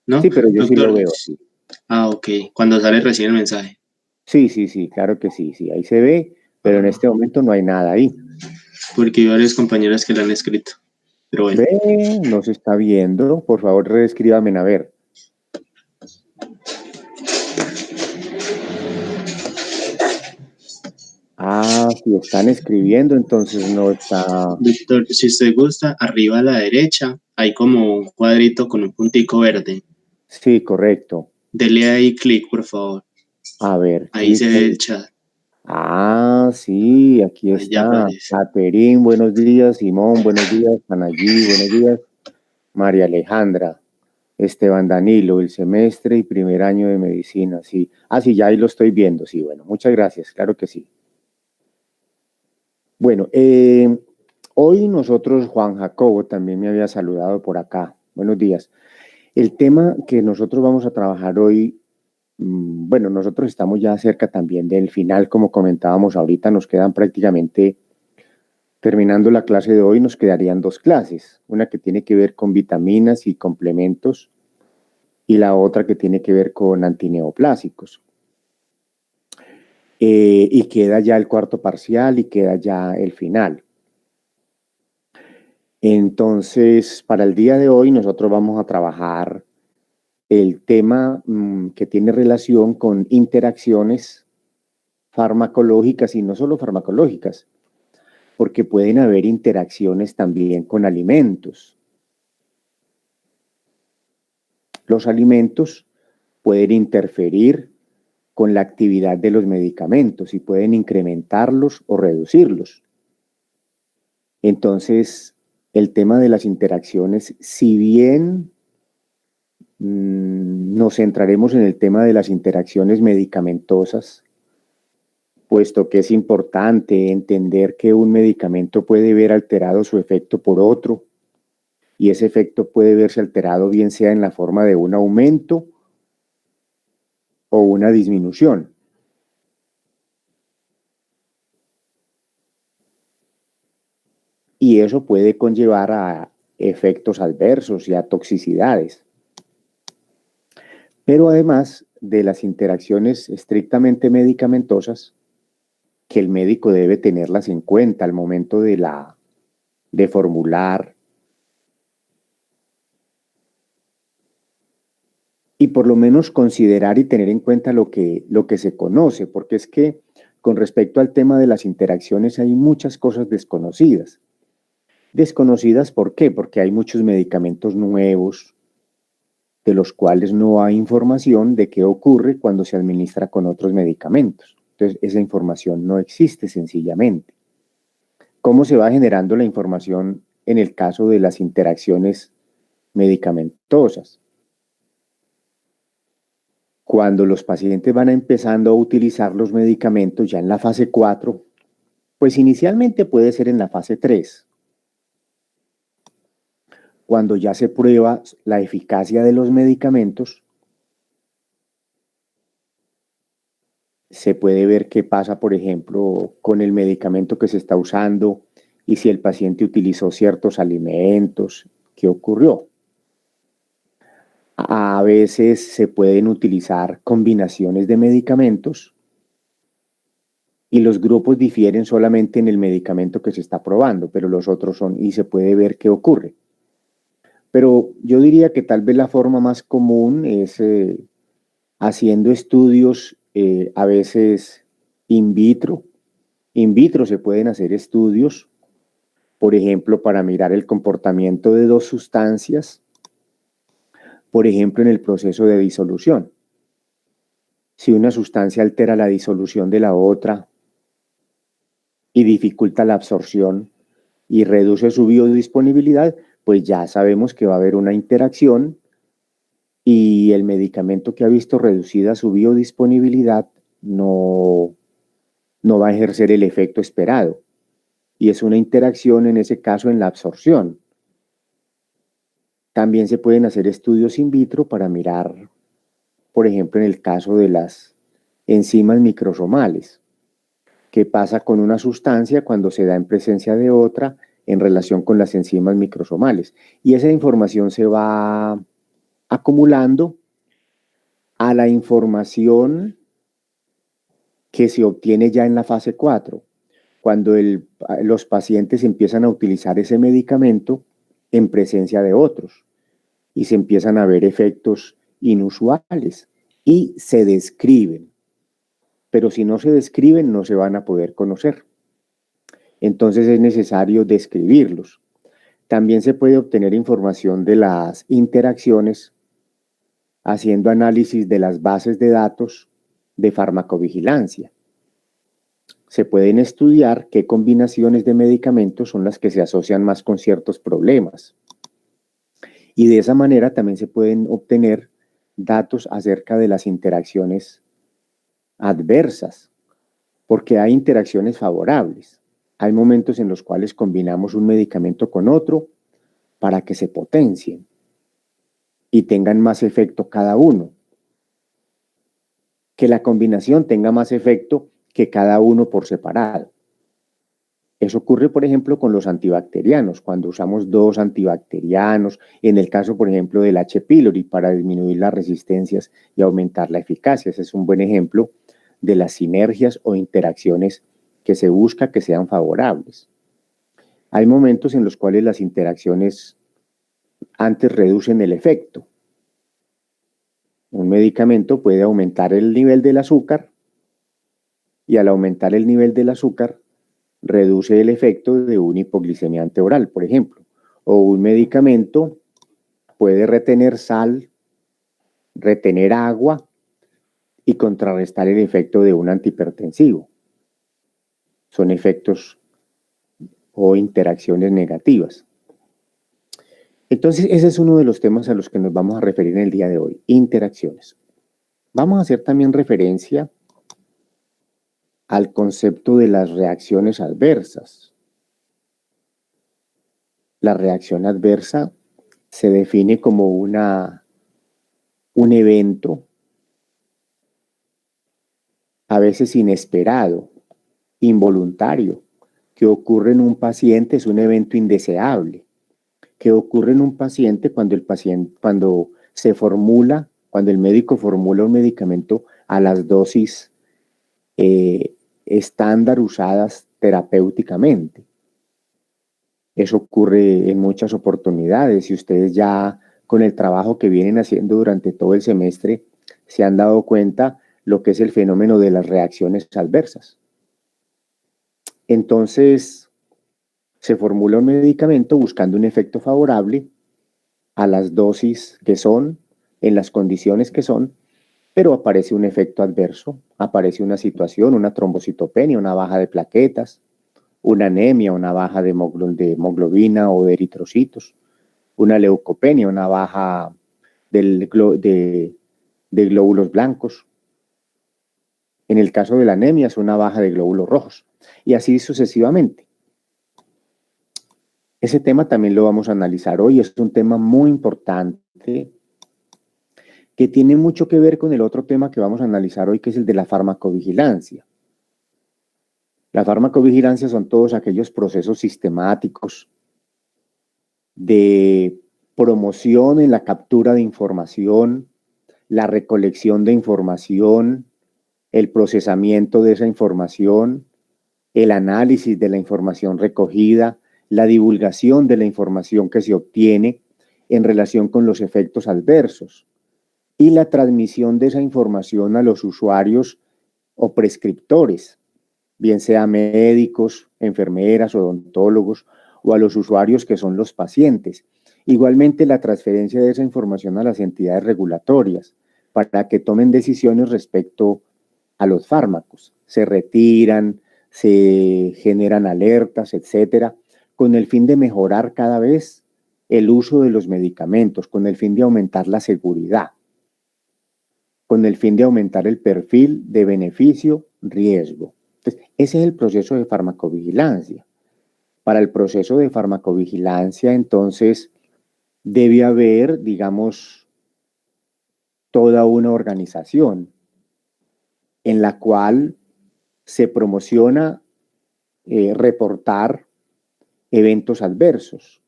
¿no? Sí, pero yo sí lo Doctor, veo así. ok, cuando sale recién el mensaje. Sí, sí, sí, claro que sí, sí, ahí se ve, pero en este momento no hay nada ahí. Porque hay varios compañeros que lo han escrito. Pero bueno, Ve, no se está viendo, por favor, reescríbame a ver. Ah, si están escribiendo, entonces no está. Víctor, si usted gusta, arriba a la derecha hay como un cuadrito con un puntico verde. Sí, correcto. Dele ahí clic, por favor. A ver, Ahí se clic ve el ahí. chat. Ah, sí, aquí Ahí ya está. aparece. Caterín, buenos días. Simón, buenos días. Panallí, buenos días. María Alejandra. Esteban Danilo, el semestre y primer año de medicina, sí. Ah, sí, ya ahí lo estoy viendo, sí, bueno, muchas gracias, claro que sí. Bueno, hoy nosotros, Juan Jacobo también me había saludado por acá. Buenos días. El tema que nosotros vamos a trabajar hoy, bueno, nosotros estamos ya cerca también del final, como comentábamos ahorita, nos quedan prácticamente, terminando la clase de hoy, nos quedarían dos clases, una que tiene que ver con vitaminas y complementos y la otra que tiene que ver con antineoplásicos. Y queda ya el cuarto parcial y queda ya el final. Entonces, para el día de hoy nosotros vamos a trabajar el tema que tiene relación con interacciones farmacológicas y no solo farmacológicas, porque pueden haber interacciones también con alimentos. Los alimentos pueden interferir con la actividad de los medicamentos y pueden incrementarlos o reducirlos. Entonces, el tema de las interacciones, si bien nos centraremos en el tema de las interacciones medicamentosas, puesto que es importante entender que un medicamento puede ver alterado su efecto por otro, y ese efecto puede verse alterado bien sea en la forma de un aumento o una disminución. Y eso puede conllevar a efectos adversos y a toxicidades. Pero además de las interacciones estrictamente medicamentosas, que el médico debe tenerlas en cuenta al momento de formular y por lo menos considerar y tener en cuenta lo que se conoce, porque es que con respecto al tema de las interacciones hay muchas cosas desconocidas. Desconocidas, ¿por qué? Porque hay muchos medicamentos nuevos de los cuales no hay información de qué ocurre cuando se administra con otros medicamentos. Entonces, esa información no existe sencillamente. ¿Cómo se va generando la información en el caso de las interacciones medicamentosas? Cuando los pacientes van empezando a utilizar los medicamentos ya en la fase 4, pues inicialmente puede ser en la fase 3, cuando ya se prueba la eficacia de los medicamentos, se puede ver qué pasa, por ejemplo, con el medicamento que se está usando y si el paciente utilizó ciertos alimentos, qué ocurrió. A veces se pueden utilizar combinaciones de medicamentos y los grupos difieren solamente en el medicamento que se está probando, pero los otros son y se puede ver qué ocurre. Pero yo diría que tal vez la forma más común es haciendo estudios a veces in vitro. In vitro se pueden hacer estudios, por ejemplo, para mirar el comportamiento de dos sustancias, por ejemplo, en el proceso de disolución. Si una sustancia altera la disolución de la otra y dificulta la absorción y reduce su biodisponibilidad, pues ya sabemos que va a haber una interacción y el medicamento que ha visto reducida su biodisponibilidad no va a ejercer el efecto esperado. Y es una interacción en ese caso en la absorción. También se pueden hacer estudios in vitro para mirar, por ejemplo, en el caso de las enzimas microsomales. ¿Qué pasa con una sustancia cuando se da en presencia de otra en relación con las enzimas microsomales? Y esa información se va acumulando a la información que se obtiene ya en la fase 4, cuando los pacientes empiezan a utilizar ese medicamento en presencia de otros y se empiezan a ver efectos inusuales y se describen. Pero si no se describen, no se van a poder conocer. Entonces es necesario describirlos. También se puede obtener información de las interacciones haciendo análisis de las bases de datos de farmacovigilancia. Se pueden estudiar qué combinaciones de medicamentos son las que se asocian más con ciertos problemas. Y de esa manera también se pueden obtener datos acerca de las interacciones adversas, porque hay interacciones favorables. Hay momentos en los cuales combinamos un medicamento con otro para que se potencien y tengan más efecto cada uno. Que la combinación tenga más efecto que cada uno por separado. Eso ocurre, por ejemplo, con los antibacterianos, cuando usamos dos antibacterianos, en el caso, por ejemplo, del H. pylori para disminuir las resistencias y aumentar la eficacia. Ese es un buen ejemplo de las sinergias o interacciones que se busca que sean favorables. Hay momentos en los cuales las interacciones antes reducen el efecto. Un medicamento puede aumentar el nivel del azúcar y al aumentar el nivel del azúcar reduce el efecto de una hipoglicemiante oral, por ejemplo. O un medicamento puede retener sal, retener agua y contrarrestar el efecto de un antihipertensivo. Son efectos o interacciones negativas. Entonces, ese es uno de los temas a los que nos vamos a referir en el día de hoy, interacciones. Vamos a hacer también referencia al concepto de las reacciones adversas. La reacción adversa se define como un evento a veces inesperado, involuntario, que ocurre en un paciente, es un evento indeseable, que ocurre en un paciente cuando se formula, cuando el médico formula un medicamento a las dosis estándar usadas terapéuticamente. Eso ocurre en muchas oportunidades y ustedes ya con el trabajo que vienen haciendo durante todo el semestre se han dado cuenta lo que es el fenómeno de las reacciones adversas. Entonces, se formula un medicamento buscando un efecto favorable a las dosis que son, en las condiciones que son, pero aparece un efecto adverso, aparece una situación, una trombocitopenia, una baja de plaquetas, una anemia, una baja de hemoglobina o de eritrocitos, una leucopenia, una baja de glóbulos blancos. En el caso de la anemia es una baja de glóbulos rojos y así sucesivamente. Ese tema también lo vamos a analizar hoy, es un tema muy importante que tiene mucho que ver con el otro tema que vamos a analizar hoy, que es el de la farmacovigilancia. La farmacovigilancia son todos aquellos procesos sistemáticos de promoción en la captura de información, la recolección de información, el procesamiento de esa información, el análisis de la información recogida, la divulgación de la información que se obtiene en relación con los efectos adversos y la transmisión de esa información a los usuarios o prescriptores, bien sea médicos, enfermeras, odontólogos o a los usuarios que son los pacientes. Igualmente la transferencia de esa información a las entidades regulatorias para que tomen decisiones respecto a los fármacos. Se retiran, se generan alertas, etcétera, con el fin de mejorar cada vez el uso de los medicamentos, con el fin de aumentar la seguridad, con el fin de aumentar el perfil de beneficio-riesgo. Entonces, ese es el proceso de farmacovigilancia. Para el proceso de farmacovigilancia, entonces, debe haber, digamos, toda una organización en la cual se promociona reportar eventos adversos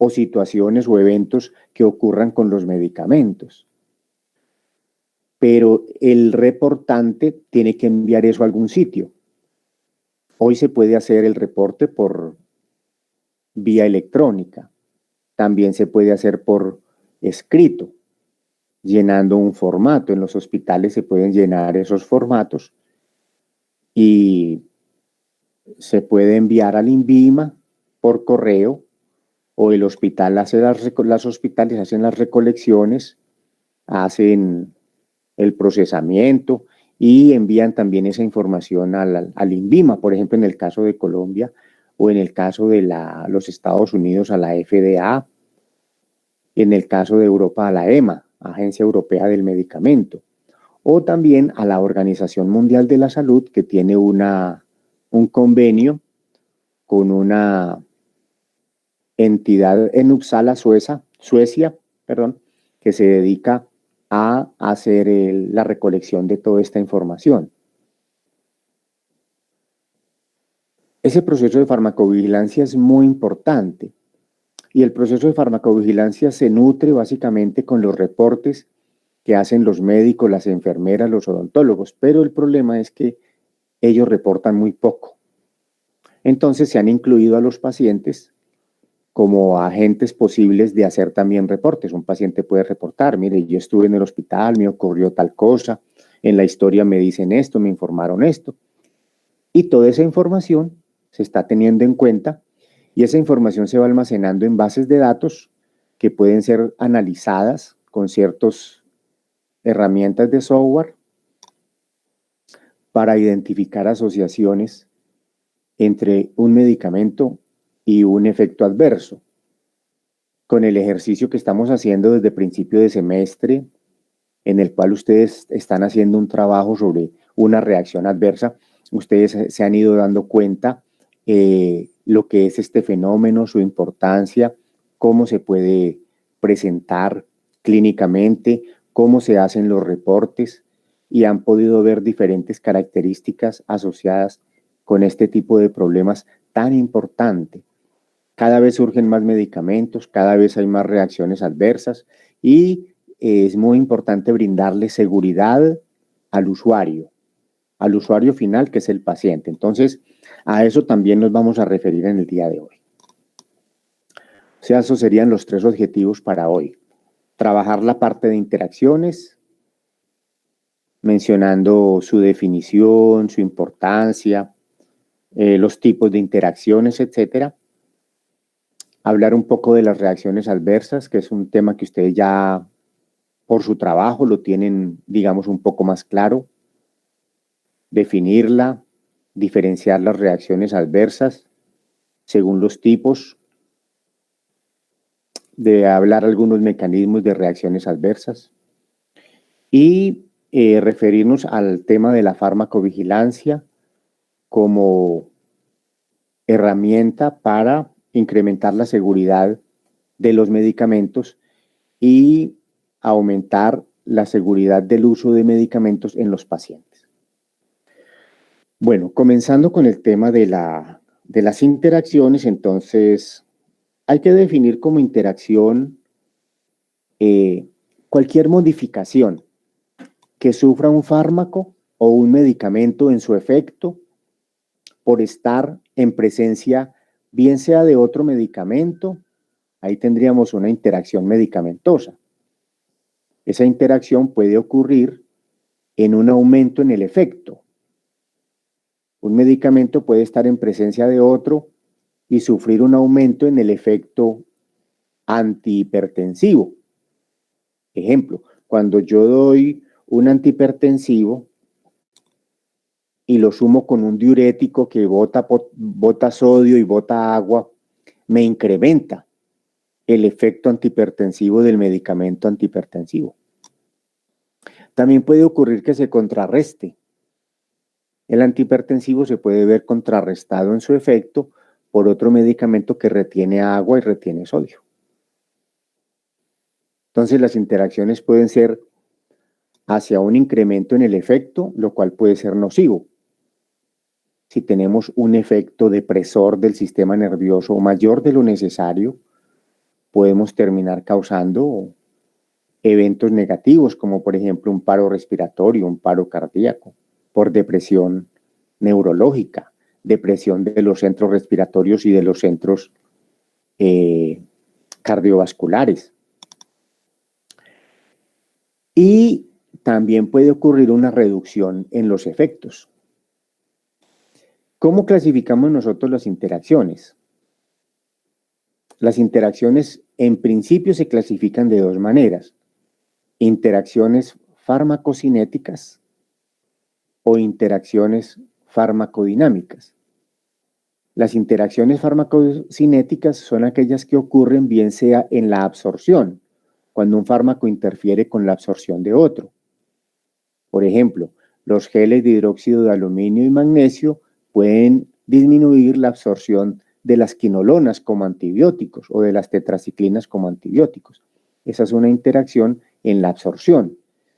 o situaciones o eventos que ocurran con los medicamentos. Pero el reportante tiene que enviar eso a algún sitio. Hoy se puede hacer el reporte por vía electrónica. También se puede hacer por escrito, llenando un formato. En los hospitales se pueden llenar esos formatos y se puede enviar al INVIMA por correo, o el hospital hace los hospitales hacen las recolecciones, hacen el procesamiento y envían también esa información al INVIMA, por ejemplo, en el caso de Colombia, o en el caso de los Estados Unidos a la FDA, en el caso de Europa a la EMA, Agencia Europea del Medicamento, o también a la Organización Mundial de la Salud, que tiene un convenio con una entidad en Uppsala, Suecia, que se dedica a hacer la recolección de toda esta información. Ese proceso de farmacovigilancia es muy importante y el proceso de farmacovigilancia se nutre básicamente con los reportes que hacen los médicos, las enfermeras, los odontólogos, pero el problema es que ellos reportan muy poco. Entonces se han incluido a los pacientes como agentes posibles de hacer también reportes. Un paciente puede reportar: mire, yo estuve en el hospital, me ocurrió tal cosa, en la historia me dicen esto, me informaron esto. Y toda esa información se está teniendo en cuenta y esa información se va almacenando en bases de datos que pueden ser analizadas con ciertas herramientas de software para identificar asociaciones entre un medicamento y un efecto adverso. Con el ejercicio que estamos haciendo desde principio de semestre, en el cual ustedes están haciendo un trabajo sobre una reacción adversa, ustedes se han ido dando cuenta lo que es este fenómeno, su importancia, cómo se puede presentar clínicamente, cómo se hacen los reportes, y han podido ver diferentes características asociadas con este tipo de problemas tan importante. Cada vez surgen más medicamentos, cada vez hay más reacciones adversas y es muy importante brindarle seguridad al usuario final, que es el paciente. Entonces, a eso también nos vamos a referir en el día de hoy. O sea, esos serían los 3 objetivos para hoy. Trabajar la parte de interacciones, mencionando su definición, su importancia, los tipos de interacciones, etcétera. Hablar un poco de las reacciones adversas, que es un tema que ustedes ya por su trabajo lo tienen, digamos, un poco más claro. Definirla, diferenciar las reacciones adversas según los tipos, de hablar algunos mecanismos de reacciones adversas y referirnos al tema de la farmacovigilancia como herramienta para incrementar la seguridad de los medicamentos y aumentar la seguridad del uso de medicamentos en los pacientes. Bueno, comenzando con el tema de las interacciones, entonces hay que definir como interacción cualquier modificación que sufra un fármaco o un medicamento en su efecto por estar en presencia bien sea de otro medicamento. Ahí tendríamos una interacción medicamentosa. Esa interacción puede ocurrir en un aumento en el efecto. Un medicamento puede estar en presencia de otro y sufrir un aumento en el efecto antihipertensivo. Ejemplo, cuando yo doy un antihipertensivo y lo sumo con un diurético que bota sodio y bota agua, me incrementa el efecto antihipertensivo del medicamento antihipertensivo. También puede ocurrir que se contrarreste. El antihipertensivo se puede ver contrarrestado en su efecto por otro medicamento que retiene agua y retiene sodio. Entonces las interacciones pueden ser hacia un incremento en el efecto, lo cual puede ser nocivo. Si tenemos un efecto depresor del sistema nervioso mayor de lo necesario, podemos terminar causando eventos negativos, como por ejemplo un paro respiratorio, un paro cardíaco, por depresión neurológica, depresión de los centros respiratorios y de los centros cardiovasculares. Y también puede ocurrir una reducción en los efectos. ¿Cómo clasificamos nosotros las interacciones? Las interacciones en principio se clasifican de dos maneras: interacciones farmacocinéticas o interacciones farmacodinámicas. Las interacciones farmacocinéticas son aquellas que ocurren bien sea en la absorción, cuando un fármaco interfiere con la absorción de otro. Por ejemplo, los geles de hidróxido de aluminio y magnesio pueden disminuir la absorción de las quinolonas como antibióticos o de las tetraciclinas como antibióticos. Esa es una interacción en la absorción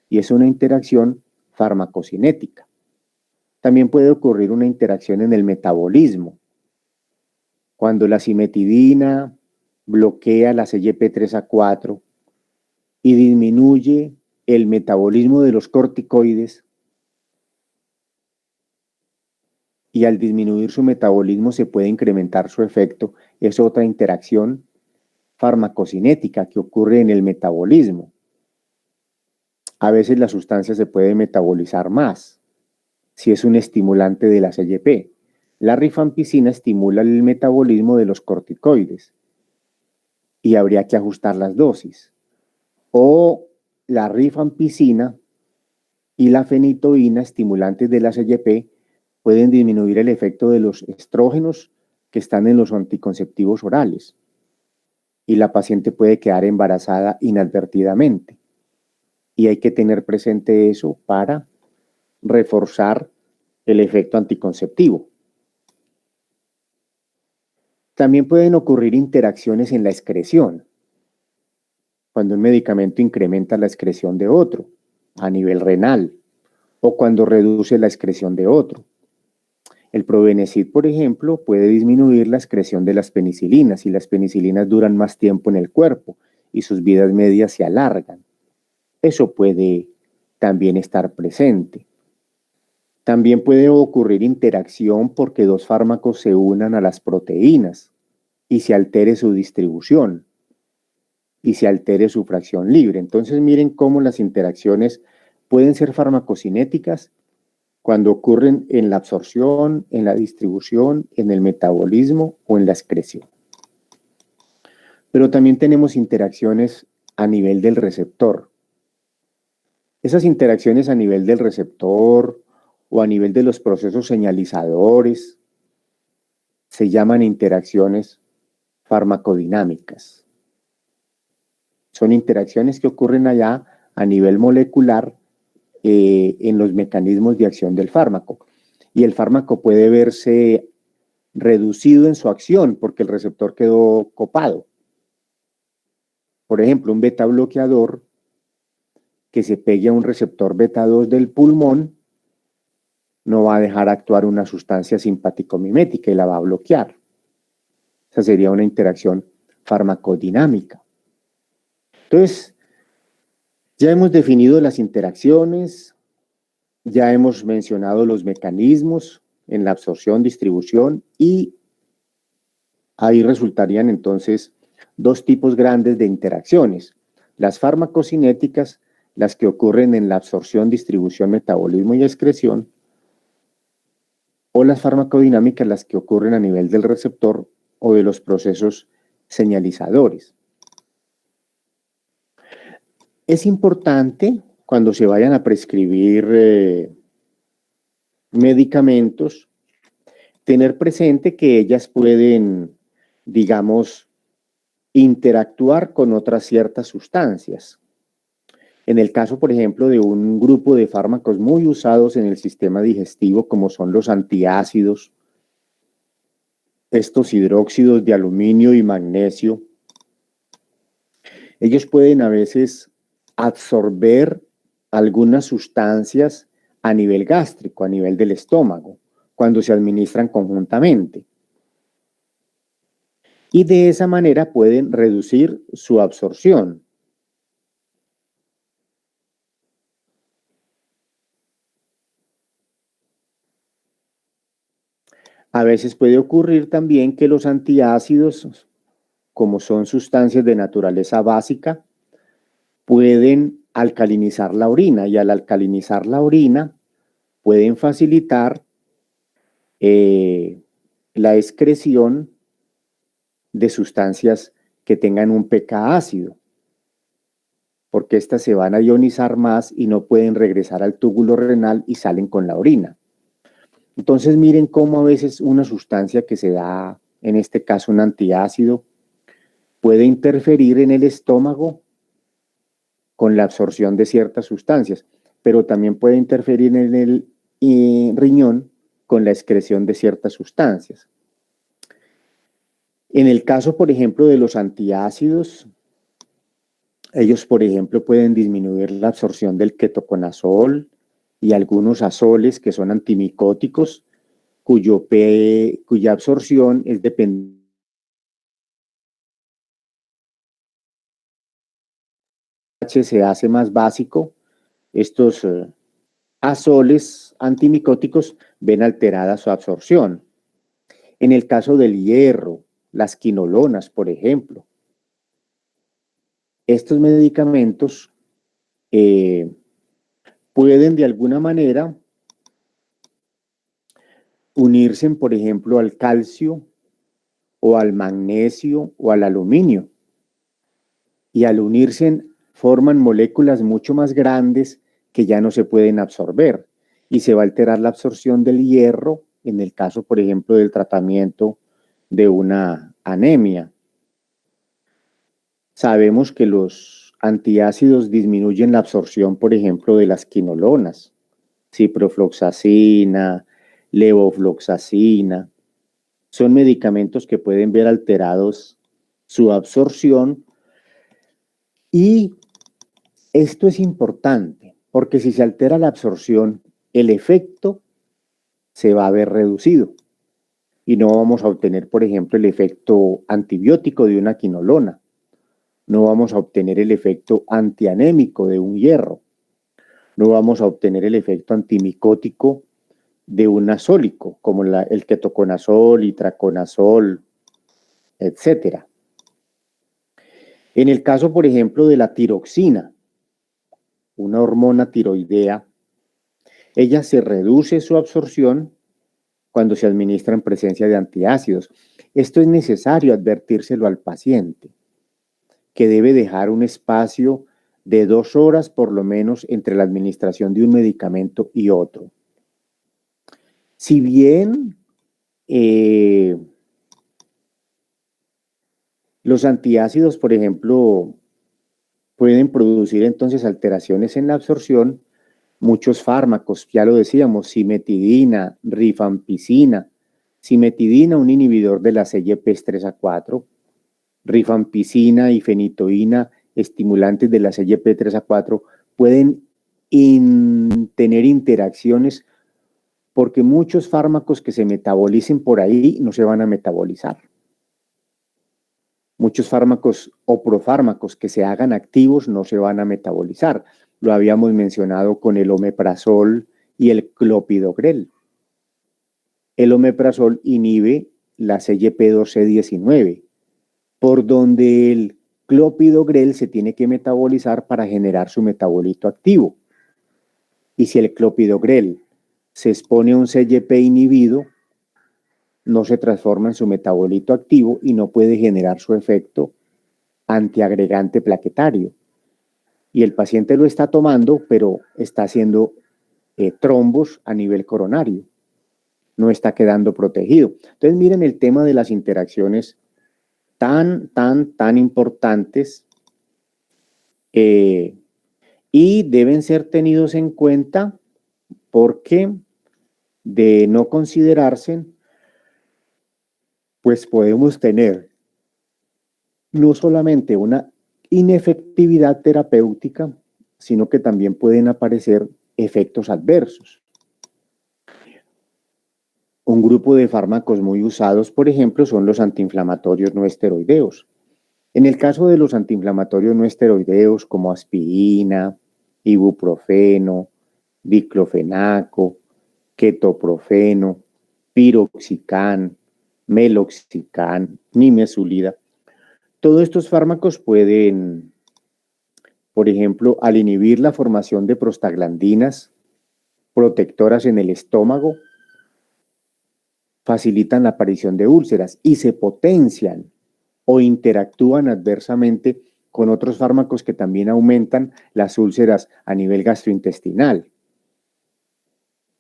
y es una interacción farmacocinética. También puede ocurrir una interacción en el metabolismo, cuando la cimetidina bloquea la CYP3A4 y disminuye el metabolismo de los corticoides, y al disminuir su metabolismo se puede incrementar su efecto. Es otra interacción farmacocinética que ocurre en el metabolismo. A veces la sustancia se puede metabolizar más si es un estimulante de la CYP. La rifampicina estimula el metabolismo de los corticoides y habría que ajustar las dosis. O la rifampicina y la fenitoína, estimulantes de la CYP, pueden disminuir el efecto de los estrógenos que están en los anticonceptivos orales y la paciente puede quedar embarazada inadvertidamente. Y hay que tener presente eso para reforzar el efecto anticonceptivo. También pueden ocurrir interacciones en la excreción, cuando un medicamento incrementa la excreción de otro a nivel renal o cuando reduce la excreción de otro. El Probenecid, por ejemplo, puede disminuir la excreción de las penicilinas y las penicilinas duran más tiempo en el cuerpo y sus vidas medias se alargan. Eso puede también estar presente. También puede ocurrir interacción porque dos fármacos se unan a las proteínas y se altere su distribución y se altere su fracción libre. Entonces miren cómo las interacciones pueden ser farmacocinéticas cuando ocurren en la absorción, en la distribución, en el metabolismo o en la excreción. Pero también tenemos interacciones a nivel del receptor. Esas interacciones a nivel del receptor o a nivel de los procesos señalizadores se llaman interacciones farmacodinámicas. Son interacciones que ocurren allá a nivel molecular en los mecanismos de acción del fármaco. Y el fármaco puede verse reducido en su acción porque el receptor quedó copado. Por ejemplo, un beta bloqueador que se pegue a un receptor beta 2 del pulmón no va a dejar actuar una sustancia simpático-mimética y la va a bloquear. Esa sería una interacción farmacodinámica. Entonces, ya hemos definido las interacciones, ya hemos mencionado los mecanismos en la absorción, distribución y ahí resultarían entonces dos tipos grandes de interacciones. Las farmacocinéticas, las que ocurren en la absorción, distribución, metabolismo y excreción, o las farmacodinámicas, las que ocurren a nivel del receptor o de los procesos señalizadores. Es importante cuando se vayan a prescribir medicamentos, tener presente que ellas pueden, digamos, interactuar con otras ciertas sustancias. En el caso, por ejemplo, de un grupo de fármacos muy usados en el sistema digestivo, como son los antiácidos, estos hidróxidos de aluminio y magnesio, ellos pueden a veces absorber algunas sustancias a nivel gástrico, a nivel del estómago, cuando se administran conjuntamente. y de esa manera pueden reducir su absorción. A veces puede ocurrir también que los antiácidos, como son sustancias de naturaleza básica, pueden alcalinizar la orina y al alcalinizar la orina pueden facilitar la excreción de sustancias que tengan un pH ácido, porque éstas se van a ionizar más y no pueden regresar al túbulo renal y salen con la orina. Entonces miren cómo a veces una sustancia que se da, en este caso un antiácido, puede interferir en el estómago con la absorción de ciertas sustancias, pero también puede interferir en el riñón con la excreción de ciertas sustancias. En el caso, por ejemplo, de los antiácidos, ellos, por ejemplo, pueden disminuir la absorción del ketoconazol y algunos azoles que son antimicóticos, cuya absorción es dependiente. Se hace más básico, estos azoles antimicóticos ven alterada su absorción. En el caso del hierro, las quinolonas, por ejemplo, estos medicamentos pueden de alguna manera unirse, por ejemplo, al calcio o al magnesio o al aluminio. Y al unirse forman moléculas mucho más grandes que ya no se pueden absorber y se va a alterar la absorción del hierro en el caso, por ejemplo, del tratamiento de una anemia. Sabemos que los antiácidos disminuyen la absorción, por ejemplo, de las quinolonas, ciprofloxacina, levofloxacina. Son medicamentos que pueden ver alterados su absorción y esto es importante porque si se altera la absorción, el efecto se va a ver reducido y no vamos a obtener, por ejemplo, el efecto antibiótico de una quinolona. No vamos a obtener el efecto antianémico de un hierro. No vamos a obtener el efecto antimicótico de un azólico, como el ketoconazol, itraconazol, etc. En el caso, por ejemplo, de la tiroxina, una hormona tiroidea, ella se reduce su absorción cuando se administra en presencia de antiácidos. Esto es necesario advertírselo al paciente, que debe dejar un espacio de 2 horas por lo menos entre la administración de un medicamento y otro. Si bien los antiácidos, por ejemplo, pueden producir entonces alteraciones en la absorción, muchos fármacos, ya lo decíamos, cimetidina, rifampicina, cimetidina, un inhibidor de las CYP3A4, rifampicina y fenitoína, estimulantes de la CYP3A4, pueden tener interacciones porque muchos fármacos que se metabolicen por ahí no se van a metabolizar. Muchos fármacos o profármacos que se hagan activos no se van a metabolizar. Lo habíamos mencionado con el omeprazol y el clopidogrel. El omeprazol inhibe la CYP2C19, por donde el clopidogrel se tiene que metabolizar para generar su metabolito activo. Y si el clopidogrel se expone a un CYP inhibido, no se transforma en su metabolito activo y no puede generar su efecto antiagregante plaquetario. Y el paciente lo está tomando, pero está haciendo trombos a nivel coronario. No está quedando protegido. Entonces miren el tema de las interacciones tan importantes y deben ser tenidos en cuenta porque de no considerarse, pues podemos tener no solamente una inefectividad terapéutica, sino que también pueden aparecer efectos adversos. Un grupo de fármacos muy usados, por ejemplo, son los antiinflamatorios no esteroideos. En el caso de los antiinflamatorios no esteroideos como aspirina, ibuprofeno, diclofenaco, ketoprofeno, piroxicam, meloxicam, nimesulida, todos estos fármacos pueden, por ejemplo, al inhibir la formación de prostaglandinas protectoras en el estómago, facilitan la aparición de úlceras y se potencian o interactúan adversamente con otros fármacos que también aumentan las úlceras a nivel gastrointestinal.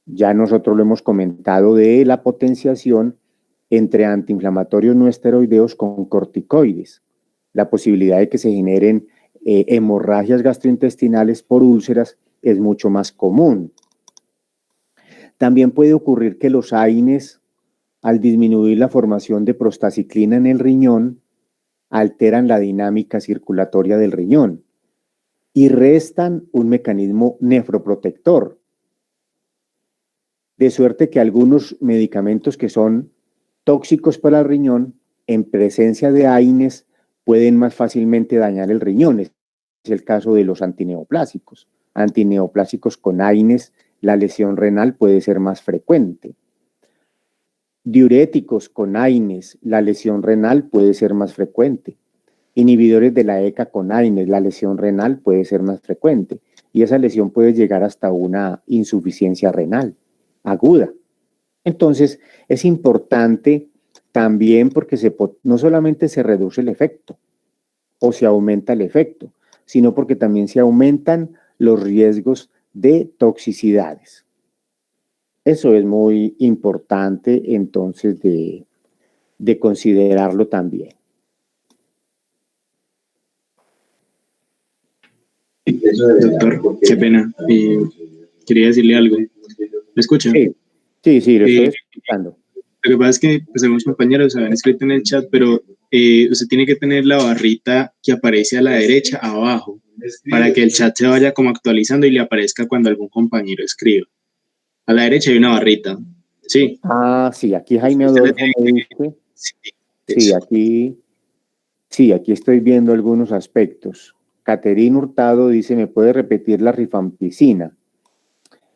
Ya nosotros lo hemos comentado de la potenciación entre antiinflamatorios no esteroideos con corticoides, la posibilidad de que se generen hemorragias gastrointestinales por úlceras es mucho más común. También puede ocurrir que los AINES, al disminuir la formación de prostaciclina en el riñón, alteran la dinámica circulatoria del riñón y restan un mecanismo nefroprotector. De suerte que algunos medicamentos que son tóxicos para el riñón, en presencia de AINES, pueden más fácilmente dañar el riñón. Es el caso de los antineoplásicos. Antineoplásicos con AINES, la lesión renal puede ser más frecuente. Diuréticos con AINES, la lesión renal puede ser más frecuente. Inhibidores de la ECA con AINES, la lesión renal puede ser más frecuente. Y esa lesión puede llegar hasta una insuficiencia renal aguda. Entonces, es importante también porque no solamente se reduce el efecto o se aumenta el efecto, sino porque también se aumentan los riesgos de toxicidades. Eso es muy importante, entonces, de considerarlo también. Doctor, qué pena. Quería decirle algo. ¿Me escucha? Sí, lo estoy escuchando. Lo que pasa es que pues, algunos compañeros habían escrito en el chat, pero usted tiene que tener la barrita que aparece a la derecha abajo para que el chat se vaya como actualizando y le aparezca cuando algún compañero escriba. A la derecha hay una barrita. Sí. Ah, sí, aquí Jaime Adolfo me dice. Sí, aquí estoy viendo algunos aspectos. Caterina Hurtado dice, ¿me puede repetir la rifampicina?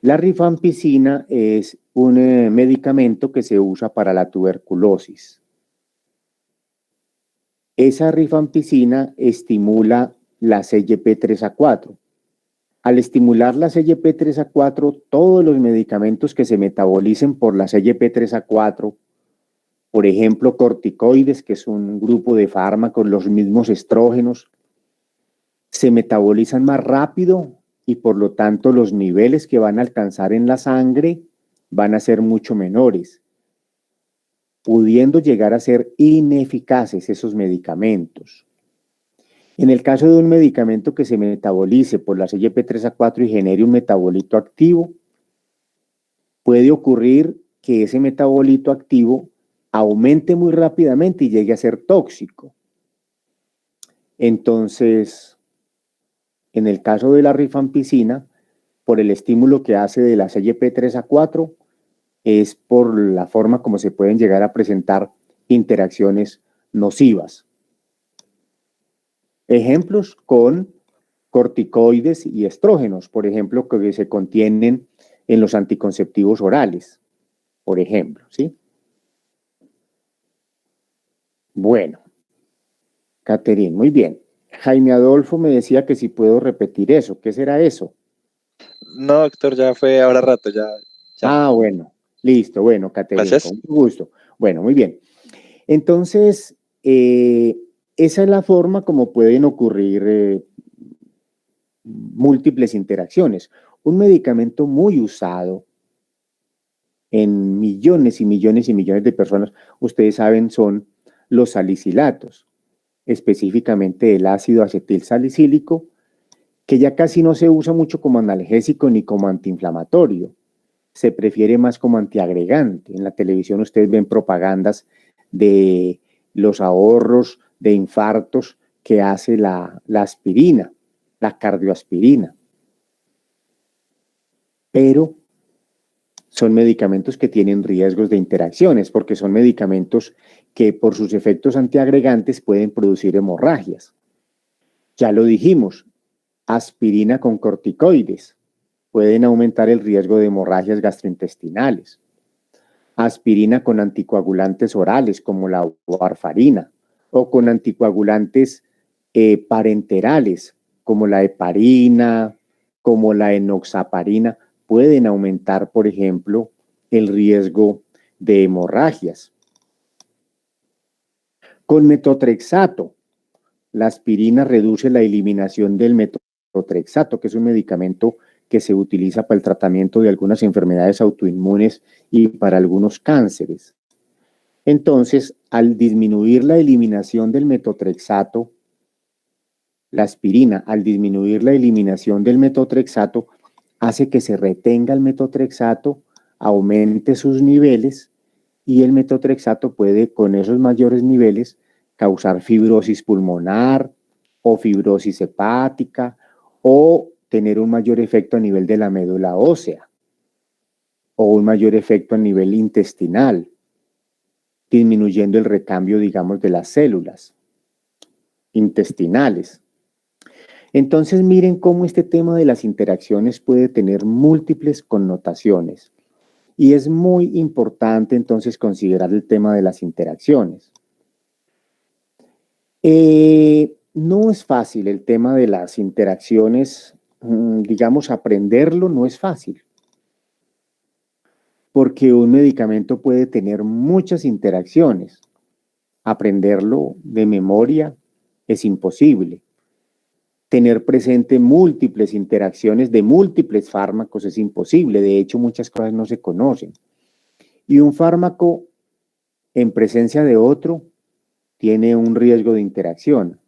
La rifampicina es un medicamento que se usa para la tuberculosis. Esa rifampicina estimula la CYP3A4. Al estimular la CYP3A4, todos los medicamentos que se metabolicen por la CYP3A4, por ejemplo, corticoides, que es un grupo de fármacos, los mismos estrógenos, se metabolizan más rápido y por lo tanto los niveles que van a alcanzar en la sangre van a ser mucho menores, pudiendo llegar a ser ineficaces esos medicamentos. En el caso de un medicamento que se metabolice por la CYP3A4 y genere un metabolito activo, puede ocurrir que ese metabolito activo aumente muy rápidamente y llegue a ser tóxico. Entonces, en el caso de la rifampicina, por el estímulo que hace de la CYP3A4, es por la forma como se pueden llegar a presentar interacciones nocivas. Ejemplos con corticoides y estrógenos, por ejemplo, que se contienen en los anticonceptivos orales, por ejemplo, ¿sí? Bueno, Caterine, muy bien. Jaime Adolfo me decía que si puedo repetir eso. ¿Qué será eso? No, doctor, ya fue ahora rato, ya. Ah, bueno, listo, bueno, Caterine, Gracias. con mucho gusto. Bueno, muy bien. Entonces, esa es la forma como pueden ocurrir múltiples interacciones. Un medicamento muy usado en millones y millones y millones de personas, ustedes saben, son los salicilatos, específicamente el ácido acetil salicílico, que ya casi no se usa mucho como analgésico ni como antiinflamatorio. Se prefiere más como antiagregante. En la televisión ustedes ven propagandas de los ahorros de infartos que hace la aspirina, la cardioaspirina. Pero son medicamentos que tienen riesgos de interacciones, porque son medicamentos que por sus efectos antiagregantes pueden producir hemorragias. Ya lo dijimos, aspirina con corticoides pueden aumentar el riesgo de hemorragias gastrointestinales. Aspirina con anticoagulantes orales como la warfarina o con anticoagulantes parenterales como la heparina, como la enoxaparina, pueden aumentar, por ejemplo, el riesgo de hemorragias. Con metotrexato, la aspirina reduce la eliminación del metotrexato, que es un medicamento que se utiliza para el tratamiento de algunas enfermedades autoinmunes y para algunos cánceres. Entonces, al disminuir la eliminación del metotrexato, la aspirina, al disminuir la eliminación del metotrexato, hace que se retenga el metotrexato, aumente sus niveles y el metotrexato puede, con esos mayores niveles, causar fibrosis pulmonar o fibrosis hepática o tener un mayor efecto a nivel de la médula ósea o un mayor efecto a nivel intestinal, disminuyendo el recambio, digamos, de las células intestinales. Entonces, miren cómo este tema de las interacciones puede tener múltiples connotaciones. Y es muy importante, entonces, considerar el tema de las interacciones. No es fácil el tema de las interacciones, digamos, aprenderlo no es fácil. Porque un medicamento puede tener muchas interacciones. Aprenderlo de memoria es imposible. Tener presente múltiples interacciones de múltiples fármacos es imposible. De hecho, muchas cosas no se conocen. Y un fármaco en presencia de otro tiene un riesgo de interacción.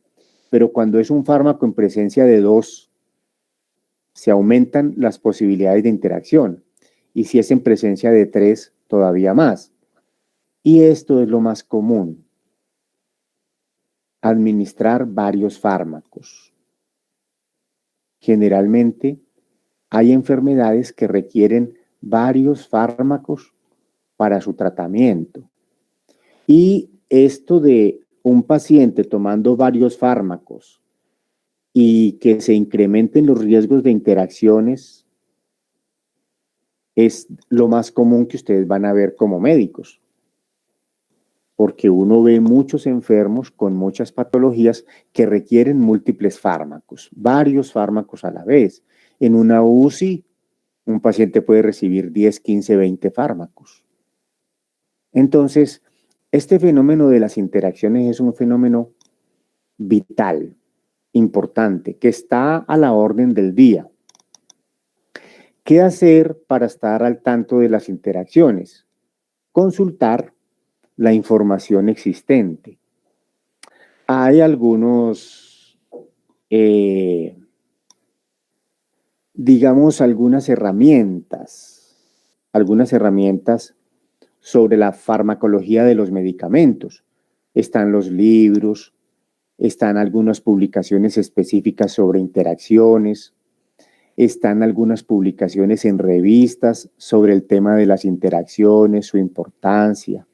Pero cuando es un fármaco en presencia de dos, se aumentan las posibilidades de interacción. Y si es en presencia de tres, todavía más. Y esto es lo más común. Administrar varios fármacos. Generalmente hay enfermedades que requieren varios fármacos para su tratamiento. Y esto de un paciente tomando varios fármacos y que se incrementen los riesgos de interacciones es lo más común que ustedes van a ver como médicos. Porque uno ve muchos enfermos con muchas patologías que requieren múltiples fármacos, varios fármacos a la vez. En una UCI, un paciente puede recibir 10, 15, 20 fármacos. Entonces, este fenómeno de las interacciones es un fenómeno vital, importante, que está a la orden del día. ¿Qué hacer para estar al tanto de las interacciones? Consultar la información existente. Hay algunos, digamos, algunas herramientas sobre la farmacología de los medicamentos. Están los libros, están algunas publicaciones específicas sobre interacciones, están algunas publicaciones en revistas sobre el tema de las interacciones, su importancia.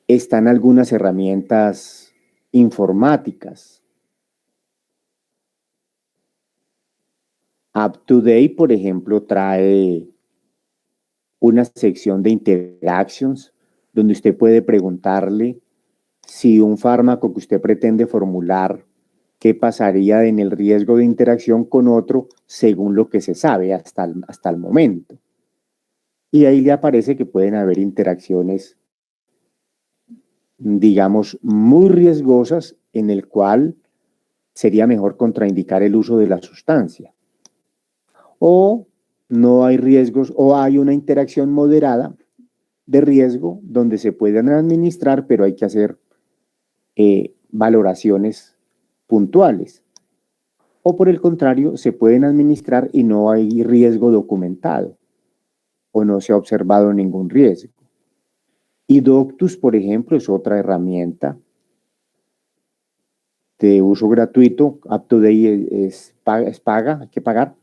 Están algunas herramientas informáticas. UpToDate, por ejemplo, trae una sección de interactions donde usted puede preguntarle si un fármaco que usted pretende formular, qué pasaría en el riesgo de interacción con otro según lo que se sabe hasta el momento. Y ahí le aparece que pueden haber interacciones, digamos, muy riesgosas en el cual sería mejor contraindicar el uso de la sustancia. O no hay riesgos o hay una interacción moderada de riesgo donde se pueden administrar, pero hay que hacer valoraciones puntuales. O por el contrario, se pueden administrar y no hay riesgo documentado o no se ha observado ningún riesgo. Y Doctus, por ejemplo, es otra herramienta de uso gratuito. UpToDate es paga, hay que pagar.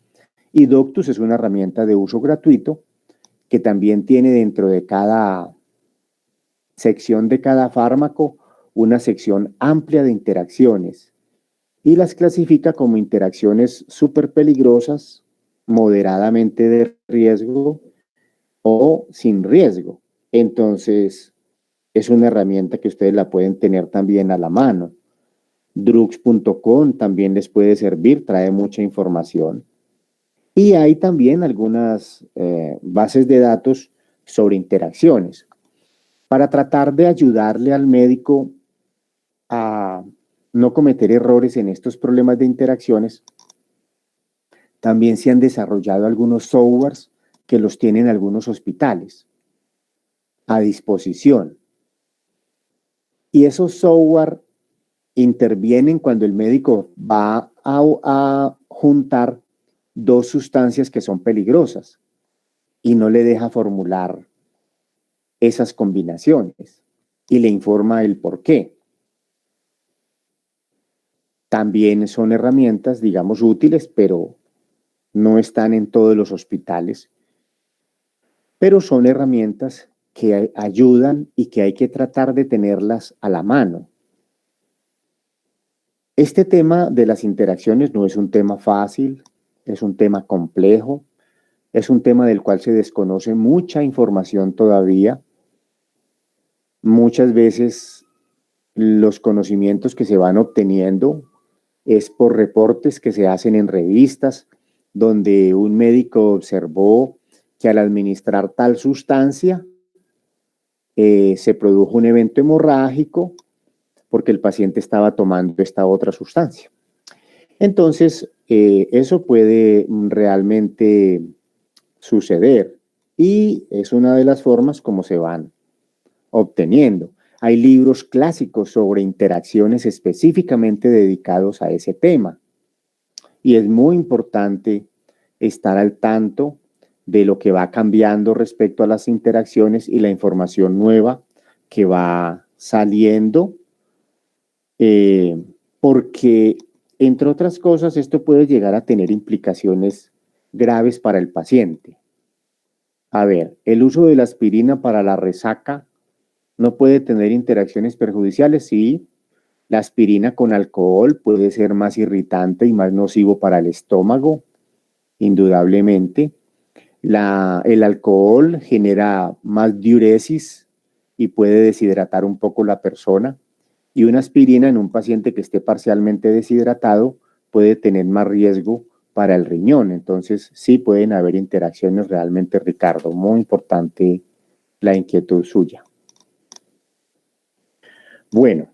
Y Doctus es una herramienta de uso gratuito que también tiene dentro de cada sección de cada fármaco una sección amplia de interacciones y las clasifica como interacciones súper peligrosas, moderadamente de riesgo o sin riesgo. Entonces, es una herramienta que ustedes la pueden tener también a la mano. Drugs.com también les puede servir, trae mucha información. Y hay también algunas bases de datos sobre interacciones para tratar de ayudarle al médico a no cometer errores en estos problemas de interacciones. También se han desarrollado algunos softwares que los tienen algunos hospitales a disposición. Y esos software intervienen cuando el médico va a juntar dos sustancias que son peligrosas y no le deja formular esas combinaciones y le informa el por qué. También son herramientas, digamos, útiles, pero no están en todos los hospitales. Pero son herramientas que ayudan y que hay que tratar de tenerlas a la mano. Este tema de las interacciones no es un tema fácil, es un tema complejo, es un tema del cual se desconoce mucha información todavía. Muchas veces los conocimientos que se van obteniendo es por reportes que se hacen en revistas, donde un médico observó que al administrar tal sustancia se produjo un evento hemorrágico porque el paciente estaba tomando esta otra sustancia. Entonces, eso puede realmente suceder y es una de las formas como se van obteniendo. Hay libros clásicos sobre interacciones específicamente dedicados a ese tema y es muy importante estar al tanto de lo que va cambiando respecto a las interacciones y la información nueva que va saliendo, porque, entre otras cosas, esto puede llegar a tener implicaciones graves para el paciente. A ver, el uso de la aspirina para la resaca no puede tener interacciones perjudiciales. Sí, la aspirina con alcohol puede ser más irritante y más nocivo para el estómago, indudablemente. El alcohol genera más diuresis y puede deshidratar un poco la persona. Y una aspirina en un paciente que esté parcialmente deshidratado puede tener más riesgo para el riñón. Entonces, sí pueden haber interacciones realmente, Ricardo. Muy importante la inquietud suya. Bueno,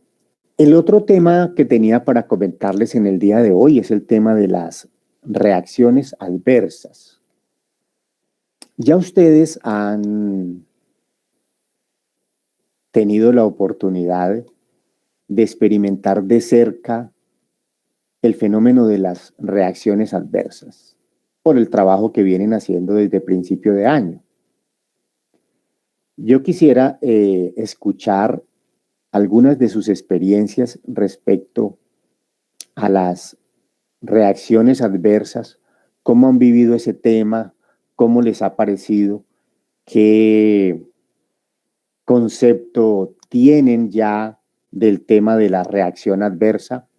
el otro tema que tenía para comentarles en el día de hoy es el tema de las reacciones adversas. Ya ustedes han tenido la oportunidad de experimentar de cerca el fenómeno de las reacciones adversas por el trabajo que vienen haciendo desde principio de año. Yo quisiera escuchar algunas de sus experiencias respecto a las reacciones adversas, cómo han vivido ese tema, cómo les ha parecido, qué concepto tienen ya del tema de la reacción adversa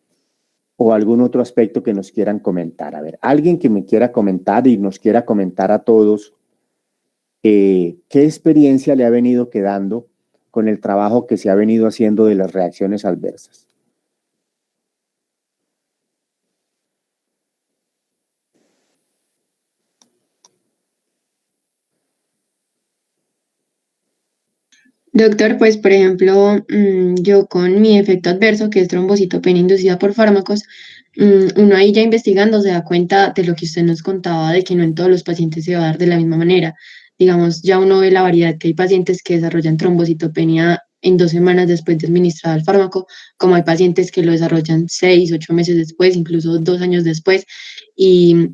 o algún otro aspecto que nos quieran comentar. A ver, alguien que me quiera comentar y nos quiera comentar a todos qué experiencia le ha venido quedando con el trabajo que se ha venido haciendo de las reacciones adversas. Doctor, pues por ejemplo, yo con mi efecto adverso, que es trombocitopenia inducida por fármacos, uno ahí ya investigando se da cuenta de lo que usted nos contaba, de que no en todos los pacientes se va a dar de la misma manera. Digamos, ya uno ve la variedad, que hay pacientes que desarrollan trombocitopenia en 2 semanas después de administrar el fármaco, como hay pacientes que lo desarrollan 6, 8 meses después, incluso 2 años después, y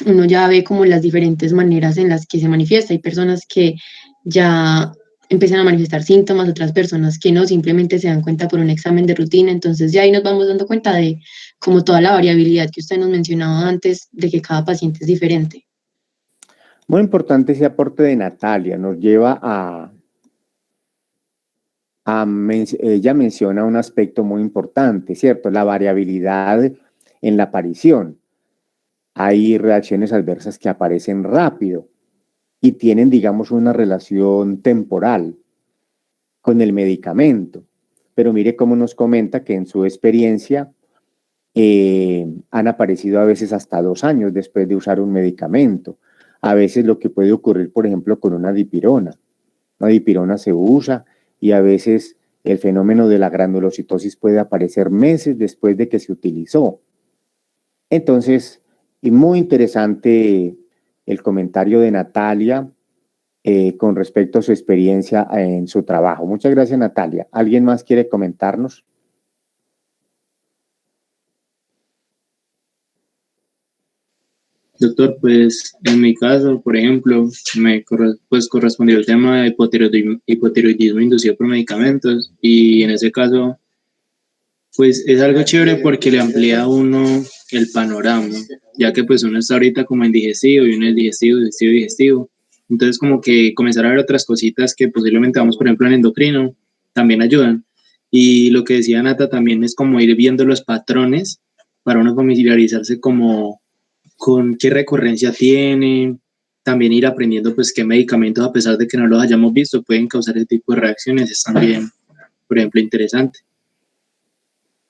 uno ya ve como las diferentes maneras en las que se manifiesta. Hay personas que ya empiezan a manifestar síntomas, otras personas que no, simplemente se dan cuenta por un examen de rutina. Entonces ya ahí nos vamos dando cuenta de como toda la variabilidad que usted nos mencionaba antes, de que cada paciente es diferente. Muy importante ese aporte de Natalia, nos lleva ella menciona un aspecto muy importante, ¿cierto? La variabilidad en la aparición. Hay reacciones adversas que aparecen rápido y tienen, digamos, una relación temporal con el medicamento. Pero mire cómo nos comenta que en su experiencia han aparecido a veces hasta 2 años después de usar un medicamento. A veces lo que puede ocurrir, por ejemplo, con una dipirona. Una dipirona se usa y a veces el fenómeno de la granulocitosis puede aparecer meses después de que se utilizó. Entonces, y muy interesante el comentario de Natalia con respecto a su experiencia en su trabajo. Muchas gracias, Natalia. ¿Alguien más quiere comentarnos? Doctor, pues en mi caso, por ejemplo, pues correspondió el tema de hipotiroidismo inducido por medicamentos y en ese caso, pues es algo chévere porque le amplía a uno el panorama, ya que pues uno está ahorita como en digestivo y uno es digestivo. Entonces como que comenzar a ver otras cositas que posiblemente vamos, por ejemplo, en endocrino, también ayudan. Y lo que decía Nata también es como ir viendo los patrones para uno familiarizarse como con qué recurrencia tiene, también ir aprendiendo pues qué medicamentos, a pesar de que no los hayamos visto, pueden causar ese tipo de reacciones, es también, por ejemplo, interesante.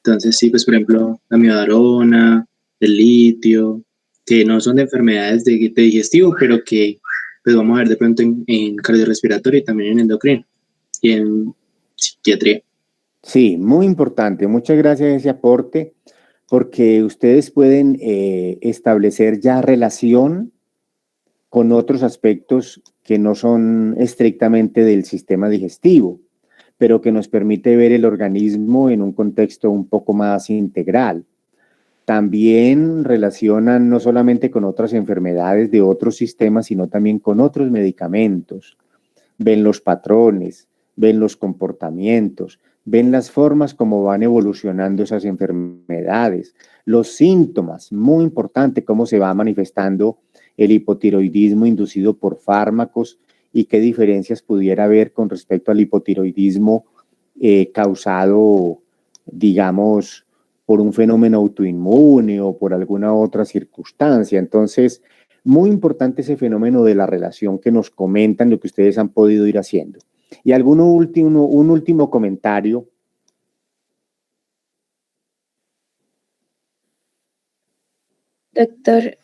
Entonces sí, pues por ejemplo, la miodarona, el litio, que no son de enfermedades de digestivo, pero que pues vamos a ver de pronto en cardiorrespiratorio y también en endocrino y en psiquiatría. Sí, muy importante. Muchas gracias por ese aporte, porque ustedes pueden establecer ya relación con otros aspectos que no son estrictamente del sistema digestivo, pero que nos permite ver el organismo en un contexto un poco más integral. También relacionan no solamente con otras enfermedades de otros sistemas, sino también con otros medicamentos. Ven los patrones, ven los comportamientos, ven las formas como van evolucionando esas enfermedades, los síntomas, muy importante cómo se va manifestando el hipotiroidismo inducido por fármacos y qué diferencias pudiera haber con respecto al hipotiroidismo causado, digamos, por un fenómeno autoinmune o por alguna otra circunstancia. Entonces, muy importante ese fenómeno de la relación que nos comentan, lo que ustedes han podido ir haciendo. Y un último comentario. Doctor,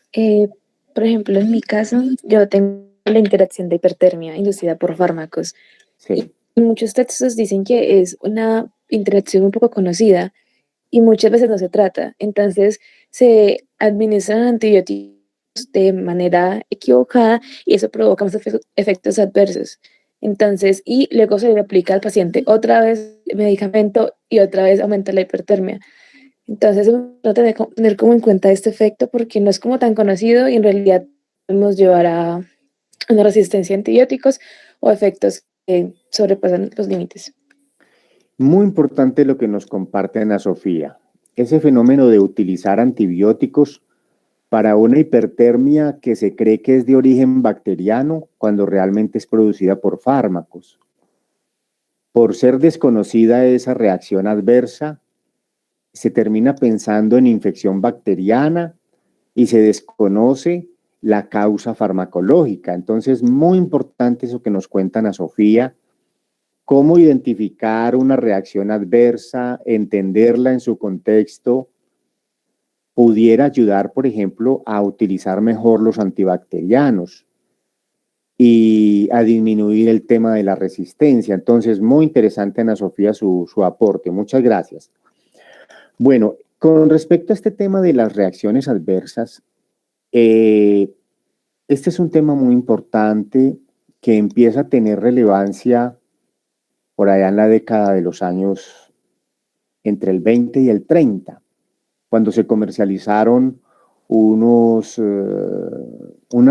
por ejemplo, en mi caso, yo tengo la interacción de hipertermia inducida por fármacos. Sí. Y muchos textos dicen que es una interacción un poco conocida y muchas veces no se trata. Entonces, se administran antibióticos de manera equivocada y eso provoca más efectos adversos. Entonces, y luego se le aplica al paciente otra vez el medicamento y otra vez aumenta la hipertermia. Entonces, trata de tener como en cuenta este efecto porque no es como tan conocido y en realidad podemos llevar a una resistencia a antibióticos o efectos que sobrepasan los límites. Muy importante lo que nos comparte Ana Sofía. Ese fenómeno de utilizar antibióticos para una hipertermia que se cree que es de origen bacteriano cuando realmente es producida por fármacos. Por ser desconocida esa reacción adversa, se termina pensando en infección bacteriana y se desconoce la causa farmacológica. Entonces, muy importante eso que nos cuentan a Sofía, cómo identificar una reacción adversa, entenderla en su contexto, pudiera ayudar, por ejemplo, a utilizar mejor los antibacterianos y a disminuir el tema de la resistencia. Entonces, muy interesante, Ana Sofía, su aporte. Muchas gracias. Bueno, con respecto a este tema de las reacciones adversas, este es un tema muy importante que empieza a tener relevancia por allá en la década de los años entre el 20 y el 30, cuando se comercializaron unas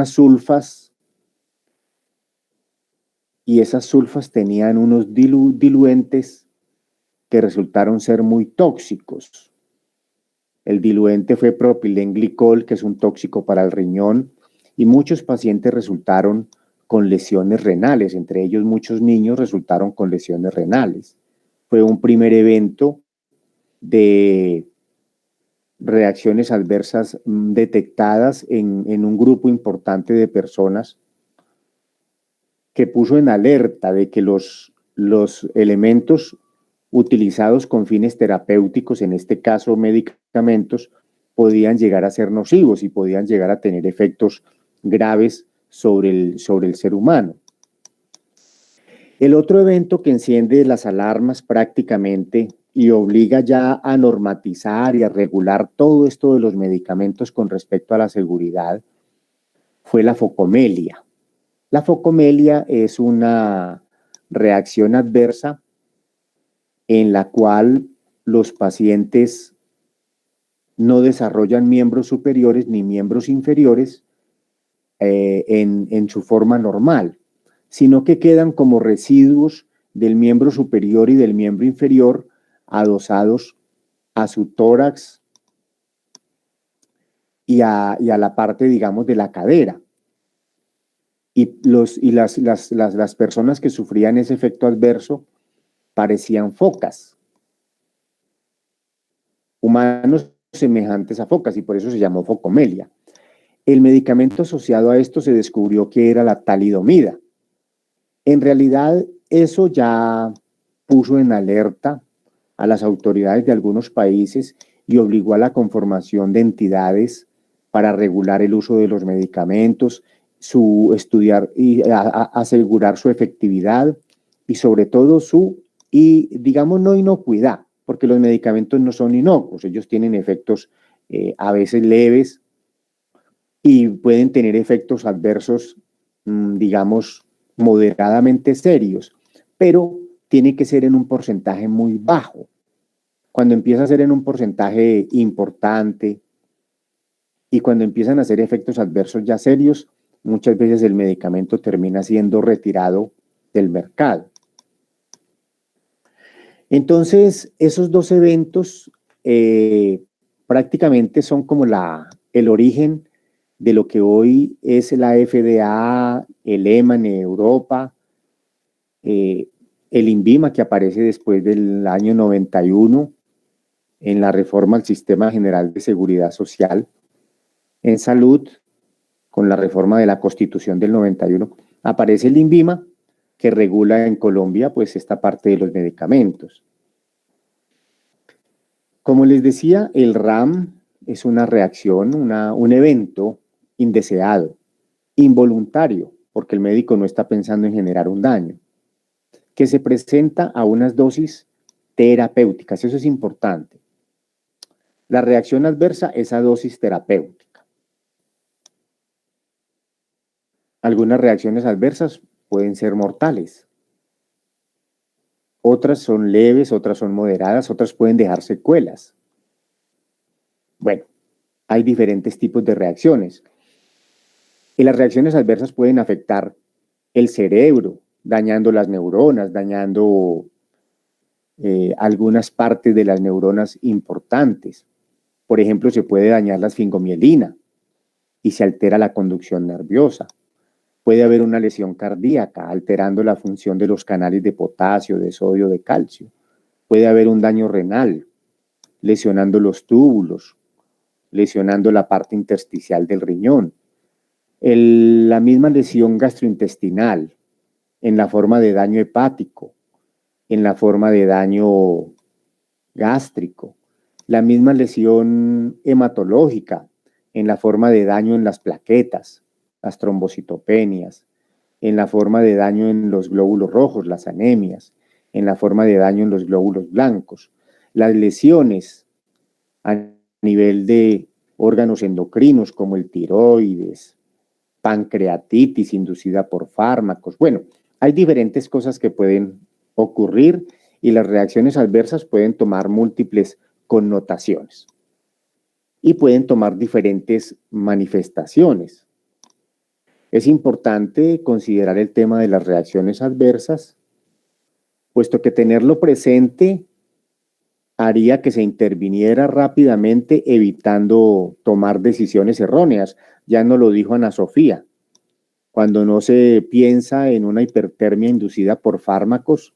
sulfas y esas sulfas tenían unos diluentes que resultaron ser muy tóxicos. El diluente fue propilenglicol, que es un tóxico para el riñón, y muchos pacientes resultaron con lesiones renales, entre ellos muchos niños resultaron con lesiones renales. Fue un primer evento de reacciones adversas detectadas en un grupo importante de personas, que puso en alerta de que los elementos utilizados con fines terapéuticos, en este caso medicamentos, podían llegar a ser nocivos y podían llegar a tener efectos graves sobre el ser humano. El otro evento que enciende las alarmas prácticamente y obliga ya a normatizar y a regular todo esto de los medicamentos con respecto a la seguridad fue la focomelia. La focomelia es una reacción adversa en la cual los pacientes no desarrollan miembros superiores ni miembros inferiores en su forma normal, sino que quedan como residuos del miembro superior y del miembro inferior adosados a su tórax y a la parte, digamos, de la cadera. Y las personas que sufrían ese efecto adverso parecían focas, humanos semejantes a focas, y por eso se llamó focomelia. El medicamento asociado a esto se descubrió que era la talidomida. En realidad, eso ya puso en alerta a las autoridades de algunos países y obligó a la conformación de entidades para regular el uso de los medicamentos, estudiar y asegurar su efectividad y sobre todo digamos, no inocuidad, porque los medicamentos no son inocuos, ellos tienen efectos a veces leves y pueden tener efectos adversos, digamos, moderadamente serios, pero tiene que ser en un porcentaje muy bajo. Cuando empieza a ser en un porcentaje importante y cuando empiezan a hacer efectos adversos ya serios, muchas veces el medicamento termina siendo retirado del mercado. Entonces, esos dos eventos prácticamente son como el origen de lo que hoy es la FDA, el EMA en Europa, el INVIMA, que aparece después del año 91 en la reforma al Sistema General de Seguridad Social. En salud, con la reforma de la Constitución del 91, aparece el INVIMA, que regula en Colombia pues esta parte de los medicamentos. Como les decía, el RAM es una reacción, un evento indeseado, involuntario, porque el médico no está pensando en generar un daño, que se presenta a unas dosis terapéuticas. Eso es importante. La reacción adversa es a dosis terapéutica. Algunas reacciones adversas pueden ser mortales. Otras son leves, otras son moderadas, otras pueden dejar secuelas. Bueno, hay diferentes tipos de reacciones. Y las reacciones adversas pueden afectar el cerebro, dañando las neuronas, dañando algunas partes de las neuronas importantes. Por ejemplo, se puede dañar la esfingomielina y se altera la conducción nerviosa. Puede haber una lesión cardíaca, alterando la función de los canales de potasio, de sodio, de calcio. Puede haber un daño renal, lesionando los túbulos, lesionando la parte intersticial del riñón. La misma lesión gastrointestinal, en la forma de daño hepático, en la forma de daño gástrico. La misma lesión hematológica, en la forma de daño en las plaquetas, las trombocitopenias, en la forma de daño en los glóbulos rojos, las anemias, en la forma de daño en los glóbulos blancos. Las lesiones a nivel de órganos endocrinos como el tiroides, pancreatitis inducida por fármacos. Bueno, hay diferentes cosas que pueden ocurrir y las reacciones adversas pueden tomar múltiples connotaciones y pueden tomar diferentes manifestaciones. Es importante considerar el tema de las reacciones adversas, puesto que tenerlo presente haría que se interviniera rápidamente, evitando tomar decisiones erróneas. Ya nos lo dijo Ana Sofía. Cuando no se piensa en una hipertermia inducida por fármacos,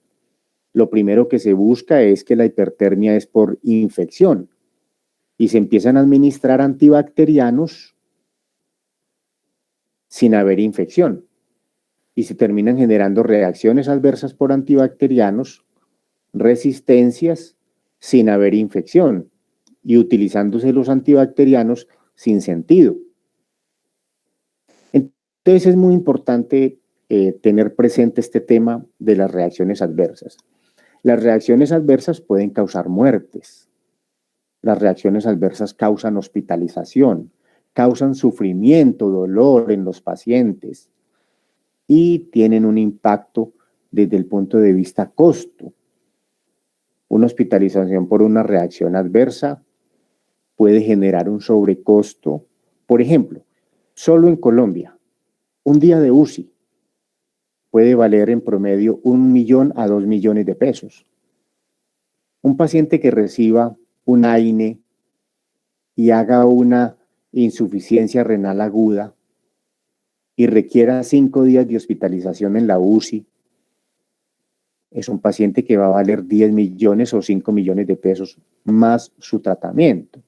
lo primero que se busca es que la hipertermia es por infección y se empiezan a administrar antibacterianos sin haber infección y se terminan generando reacciones adversas por antibacterianos, resistencias sin haber infección y utilizándose los antibacterianos sin sentido. Entonces es muy importante tener presente este tema de las reacciones adversas. Las reacciones adversas pueden causar muertes. Las reacciones adversas causan hospitalización, causan sufrimiento, dolor en los pacientes y tienen un impacto desde el punto de vista costo. Una hospitalización por una reacción adversa puede generar un sobrecosto. Por ejemplo, solo en Colombia, un día de UCI puede valer en promedio 1 millón a 2 millones de pesos. Un paciente que reciba un AINE y haga una insuficiencia renal aguda y requiera 5 días de hospitalización en la UCI, es un paciente que va a valer 10 millones o 5 millones de pesos más su tratamiento.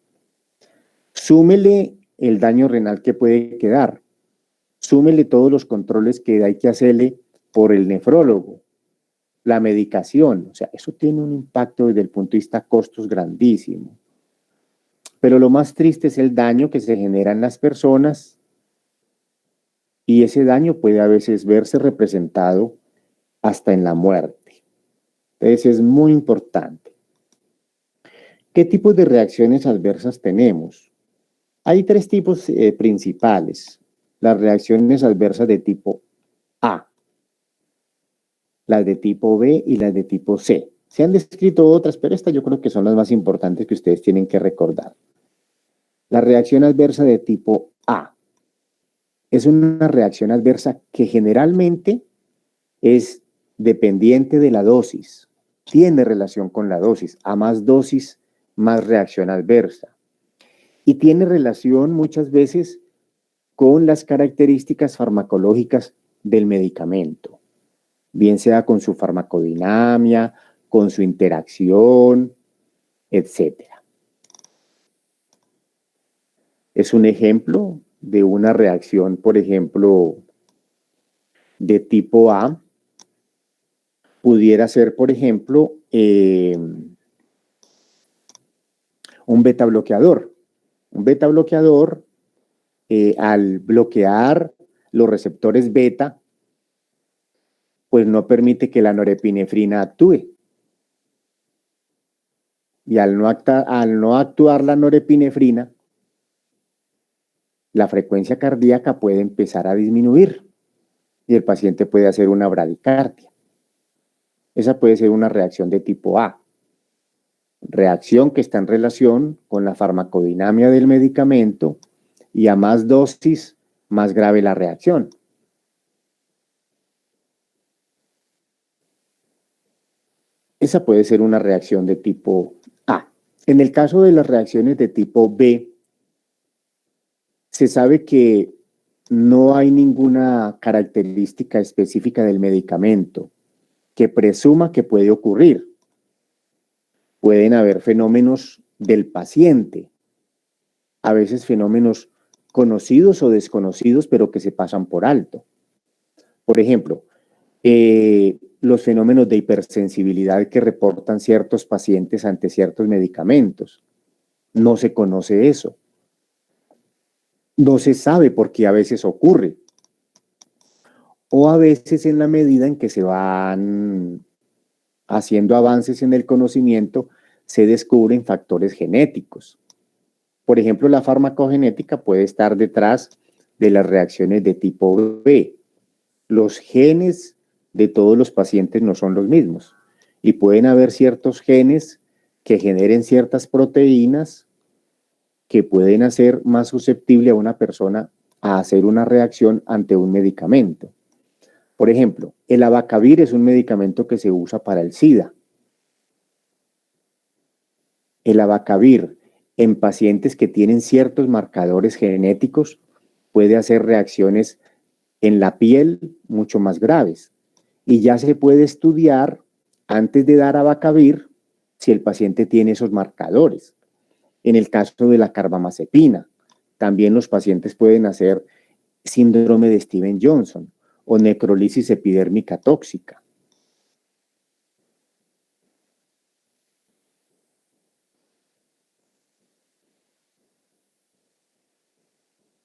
Súmele el daño renal que puede quedar. Súmele todos los controles que hay que hacerle por el nefrólogo, la medicación. O sea, eso tiene un impacto desde el punto de vista costos grandísimo. Pero lo más triste es el daño que se genera en las personas y ese daño puede a veces verse representado hasta en la muerte. Entonces es muy importante. ¿Qué tipos de reacciones adversas tenemos? Hay 3 tipos principales. Las reacciones adversas de tipo A, las de tipo B y las de tipo C. Se han descrito otras, pero estas yo creo que son las más importantes que ustedes tienen que recordar. La reacción adversa de tipo A es una reacción adversa que generalmente es dependiente de la dosis, tiene relación con la dosis, a más dosis, más reacción adversa. Y tiene relación muchas veces con las características farmacológicas del medicamento, bien sea con su farmacodinamia, con su interacción, etc. Es un ejemplo de una reacción, por ejemplo, de tipo A. Pudiera ser, por ejemplo, un beta bloqueador. Un beta bloqueador, al bloquear los receptores beta, pues no permite que la norepinefrina actúe. Y al no actuar la norepinefrina, la frecuencia cardíaca puede empezar a disminuir y el paciente puede hacer una bradicardia. Esa puede ser una reacción de tipo A. Reacción que está en relación con la farmacodinamia del medicamento y a más dosis, más grave la reacción. Esa puede ser una reacción de tipo A. En el caso de las reacciones de tipo B, se sabe que no hay ninguna característica específica del medicamento que presuma que puede ocurrir. Pueden haber fenómenos del paciente, a veces fenómenos conocidos o desconocidos, pero que se pasan por alto. Por ejemplo, los fenómenos de hipersensibilidad que reportan ciertos pacientes ante ciertos medicamentos. No se conoce eso. No se sabe por qué a veces ocurre. O a veces en la medida en que se van haciendo avances en el conocimiento, se descubren factores genéticos. Por ejemplo, la farmacogenética puede estar detrás de las reacciones de tipo B. Los genes de todos los pacientes no son los mismos y pueden haber ciertos genes que generen ciertas proteínas que pueden hacer más susceptible a una persona a hacer una reacción ante un medicamento. Por ejemplo, el abacavir es un medicamento que se usa para el SIDA. El abacavir en pacientes que tienen ciertos marcadores genéticos puede hacer reacciones en la piel mucho más graves. Y ya se puede estudiar antes de dar abacavir si el paciente tiene esos marcadores. En el caso de la carbamazepina, también los pacientes pueden hacer síndrome de Stevens-Johnson o necrolisis epidérmica tóxica.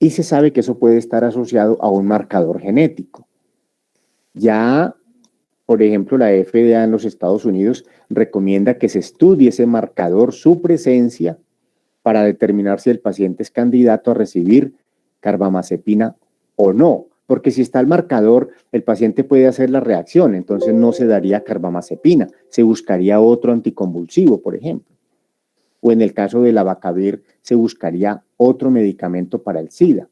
Y se sabe que eso puede estar asociado a un marcador genético. Ya, por ejemplo, la FDA en los Estados Unidos recomienda que se estudie ese marcador, su presencia, para determinar si el paciente es candidato a recibir carbamazepina o no. Porque si está el marcador, el paciente puede hacer la reacción, entonces no se daría carbamazepina, se buscaría otro anticonvulsivo, por ejemplo. O en el caso del abacavir, se buscaría otro medicamento para el SIDA.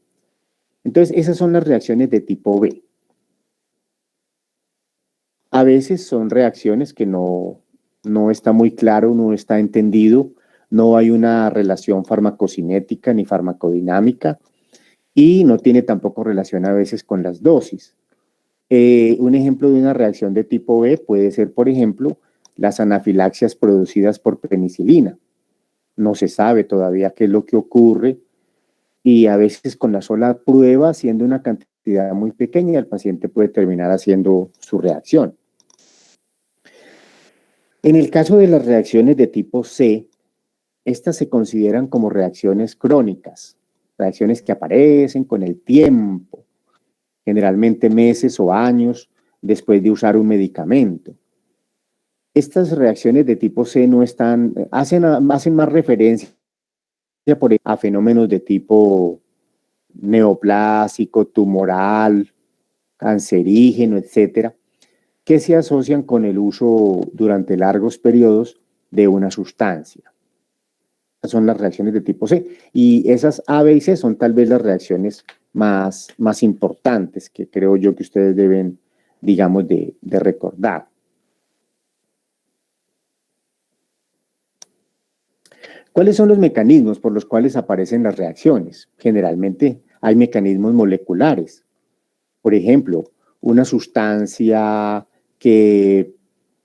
Entonces, esas son las reacciones de tipo B. A veces son reacciones que no está muy claro, no está entendido, no hay una relación farmacocinética ni farmacodinámica y no tiene tampoco relación a veces con las dosis. Un ejemplo de una reacción de tipo B puede ser, por ejemplo, las anafilaxias producidas por penicilina. No se sabe todavía qué es lo que ocurre y a veces con la sola prueba, siendo una cantidad muy pequeña, el paciente puede terminar haciendo su reacción. En el caso de las reacciones de tipo C, estas se consideran como reacciones crónicas, reacciones que aparecen con el tiempo, generalmente meses o años después de usar un medicamento. Estas reacciones de tipo C no están, hacen más referencia a fenómenos de tipo neoplásico, tumoral, cancerígeno, etcétera, que se asocian con el uso durante largos periodos de una sustancia. Esas son las reacciones de tipo C. Y esas A, B y C son tal vez las reacciones más importantes que creo yo que ustedes deben, digamos, de recordar. ¿Cuáles son los mecanismos por los cuales aparecen las reacciones? Generalmente hay mecanismos moleculares. Por ejemplo, una sustancia que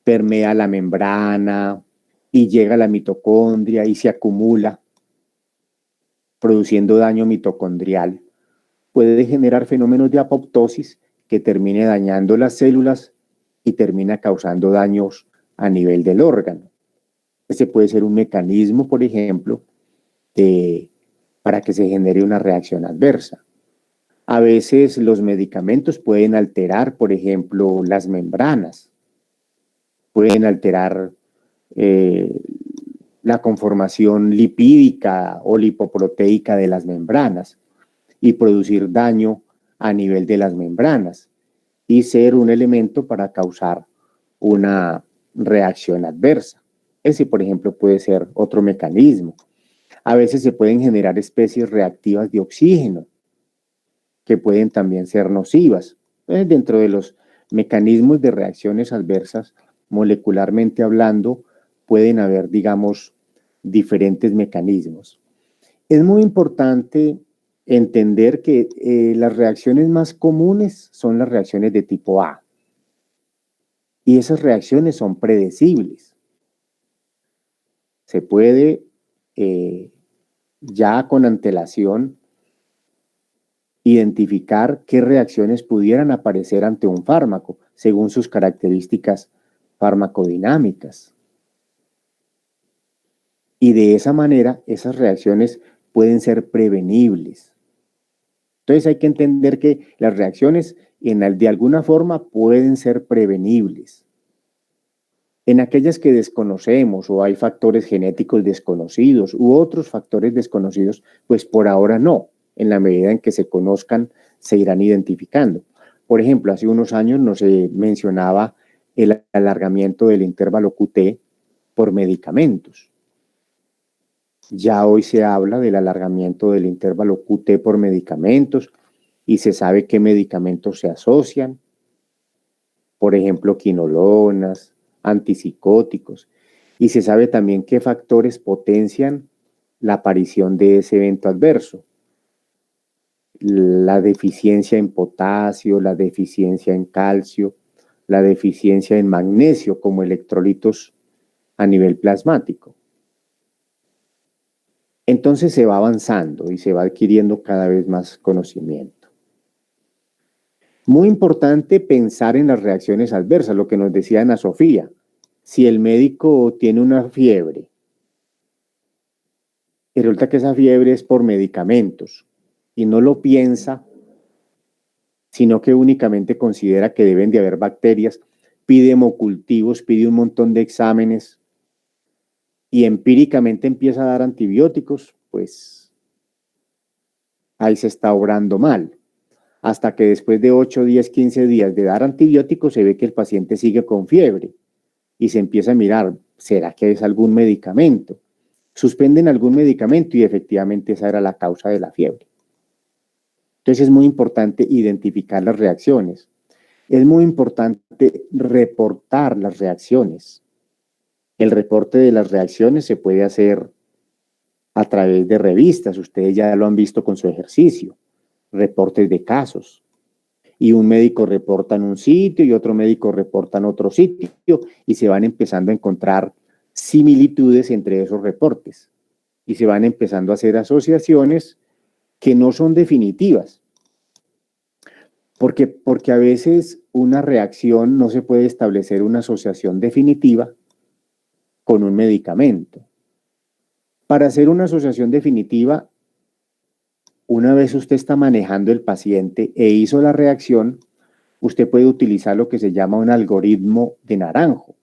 permea la membrana y llega a la mitocondria y se acumula, produciendo daño mitocondrial, puede generar fenómenos de apoptosis que termine dañando las células y termina causando daños a nivel del órgano. Ese puede ser un mecanismo, por ejemplo, para que se genere una reacción adversa. A veces los medicamentos pueden alterar, por ejemplo, las membranas, pueden alterar la conformación lipídica o lipoproteica de las membranas y producir daño a nivel de las membranas y ser un elemento para causar una reacción adversa. Ese, por ejemplo, puede ser otro mecanismo. A veces se pueden generar especies reactivas de oxígeno que pueden también ser nocivas. Dentro de los mecanismos de reacciones adversas, molecularmente hablando, pueden haber, digamos, diferentes mecanismos. Es muy importante entender que las reacciones más comunes son las reacciones de tipo A. Y esas reacciones son predecibles. Se puede ya con antelación identificar qué reacciones pudieran aparecer ante un fármaco según sus características farmacodinámicas. Y de esa manera, esas reacciones pueden ser prevenibles. Entonces hay que entender que las reacciones de alguna forma pueden ser prevenibles. En aquellas que desconocemos o hay factores genéticos desconocidos u otros factores desconocidos, pues por ahora no. En la medida en que se conozcan, se irán identificando. Por ejemplo, hace unos años no se mencionaba el alargamiento del intervalo QT por medicamentos. Ya hoy se habla del alargamiento del intervalo QT por medicamentos y se sabe qué medicamentos se asocian, por ejemplo, quinolonas, antipsicóticos, y se sabe también qué factores potencian la aparición de ese evento adverso. La deficiencia en potasio, la deficiencia en calcio, la deficiencia en magnesio como electrolitos a nivel plasmático. Entonces se va avanzando y se va adquiriendo cada vez más conocimiento. Muy importante pensar en las reacciones adversas, lo que nos decía Ana Sofía. Si el médico tiene una fiebre, y resulta que esa fiebre es por medicamentos, y no lo piensa, sino que únicamente considera que deben de haber bacterias, pide hemocultivos, pide un montón de exámenes, y empíricamente empieza a dar antibióticos, pues ahí se está obrando mal. Hasta que después de 8, 10, 15 días de dar antibióticos se ve que el paciente sigue con fiebre y se empieza a mirar, ¿será que es algún medicamento? Suspenden algún medicamento y efectivamente esa era la causa de la fiebre. Entonces es muy importante identificar las reacciones. Es muy importante reportar las reacciones. El reporte de las reacciones se puede hacer a través de revistas. Ustedes ya lo han visto con su ejercicio. Reportes de casos. Y un médico reporta en un sitio y otro médico reporta en otro sitio y se van empezando a encontrar similitudes entre esos reportes. Y se van empezando a hacer asociaciones que no son definitivas. Porque a veces una reacción no se puede establecer una asociación definitiva con un medicamento. Para hacer una asociación definitiva, una vez usted está manejando el paciente e hizo la reacción, usted puede utilizar lo que se llama un algoritmo de Naranjo.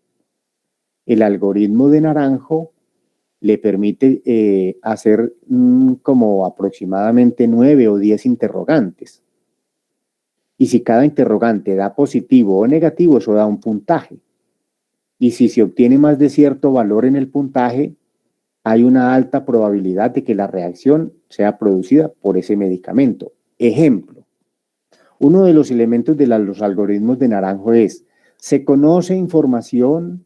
El algoritmo de Naranjo le permite hacer como aproximadamente 9 o 10 interrogantes. Y si cada interrogante da positivo o negativo, eso da un puntaje. Y si se obtiene más de cierto valor en el puntaje, hay una alta probabilidad de que la reacción sea producida por ese medicamento. Ejemplo, uno de los elementos de los algoritmos de Naranjo es, se conoce información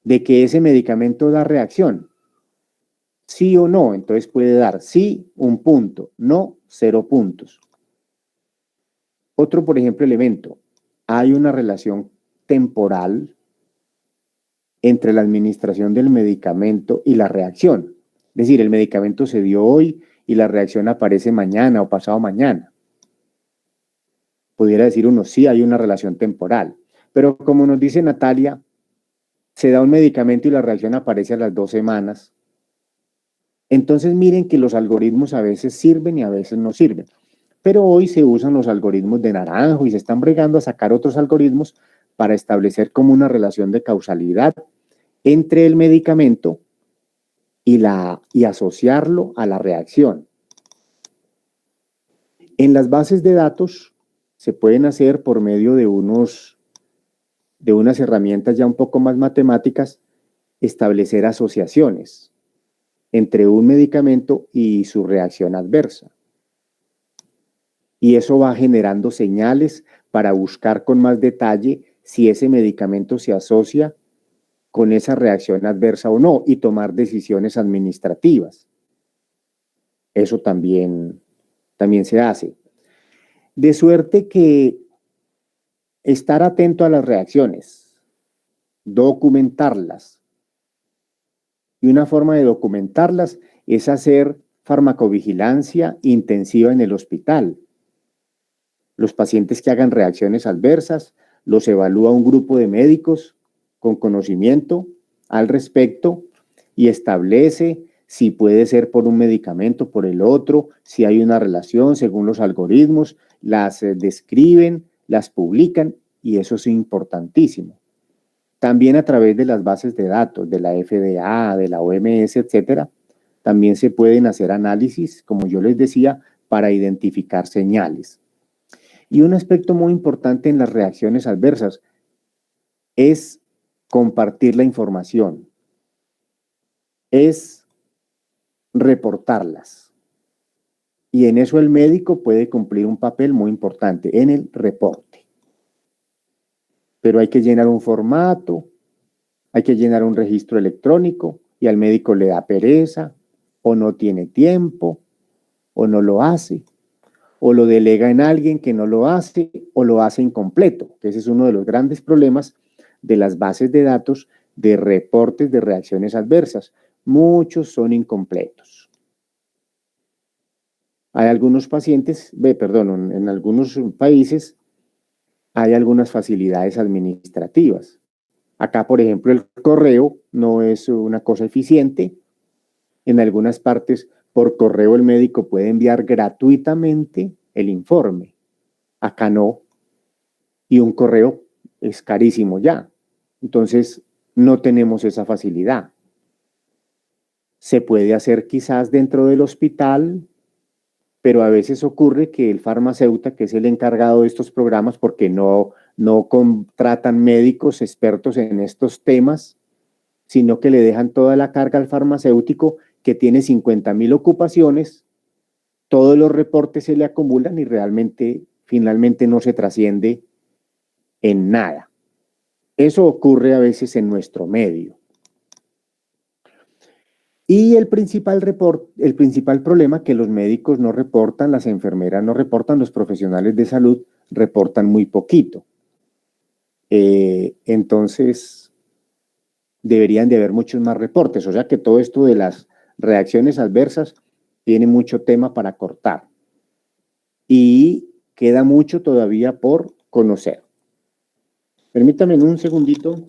de que ese medicamento da reacción. Sí o no, entonces puede dar sí, 1 punto, no, 0 puntos. Otro, por ejemplo, elemento, hay una relación temporal entre la administración del medicamento y la reacción. Es decir, el medicamento se dio hoy y la reacción aparece mañana o pasado mañana. Pudiera decir uno, sí hay una relación temporal, pero como nos dice Natalia, se da un medicamento y la reacción aparece a las 2 semanas. Entonces miren que los algoritmos a veces sirven y a veces no sirven. Pero hoy se usan los algoritmos de Naranjo y se están bregando a sacar otros algoritmos para establecer como una relación de causalidad entre el medicamento y asociarlo a la reacción. En las bases de datos se pueden hacer por medio de unas herramientas ya un poco más matemáticas, establecer asociaciones entre un medicamento y su reacción adversa. Y eso va generando señales para buscar con más detalle si ese medicamento se asocia con esa reacción adversa o no y tomar decisiones administrativas. Eso también se hace. De suerte que estar atento a las reacciones, documentarlas. Y una forma de documentarlas es hacer farmacovigilancia intensiva en el hospital. Los pacientes que hagan reacciones adversas los evalúa un grupo de médicos con conocimiento al respecto y establece si puede ser por un medicamento, por el otro, si hay una relación según los algoritmos, las describen, las publican y eso es importantísimo. También a través de las bases de datos de la FDA, de la OMS, etcétera, también se pueden hacer análisis, como yo les decía, para identificar señales. Y un aspecto muy importante en las reacciones adversas es compartir la información, es reportarlas. Y en eso el médico puede cumplir un papel muy importante en el reporte. Pero hay que llenar un formato, hay que llenar un registro electrónico y al médico le da pereza o no tiene tiempo o no lo hace o lo delega en alguien que no lo hace o lo hace incompleto, que ese es uno de los grandes problemas de las bases de datos de reportes de reacciones adversas. Muchos son incompletos. Hay algunos pacientes, en algunos países hay algunas facilidades administrativas. Acá, por ejemplo, el correo no es una cosa eficiente. En algunas partes, por correo el médico puede enviar gratuitamente el informe. Acá no. Y un correo es carísimo ya. Entonces, no tenemos esa facilidad. Se puede hacer quizás dentro del hospital, pero a veces ocurre que el farmacéutico, que es el encargado de estos programas, porque no contratan médicos expertos en estos temas, sino que le dejan toda la carga al farmacéutico que tiene 50.000 ocupaciones, todos los reportes se le acumulan y realmente, finalmente no se trasciende en nada. Eso ocurre a veces en nuestro medio. Y el principal problema que los médicos no reportan, las enfermeras no reportan, los profesionales de salud reportan muy poquito. Entonces, deberían de haber muchos más reportes. O sea que todo esto de las reacciones adversas tiene mucho tema para cortar. Y queda mucho todavía por conocer. Permítame un segundito.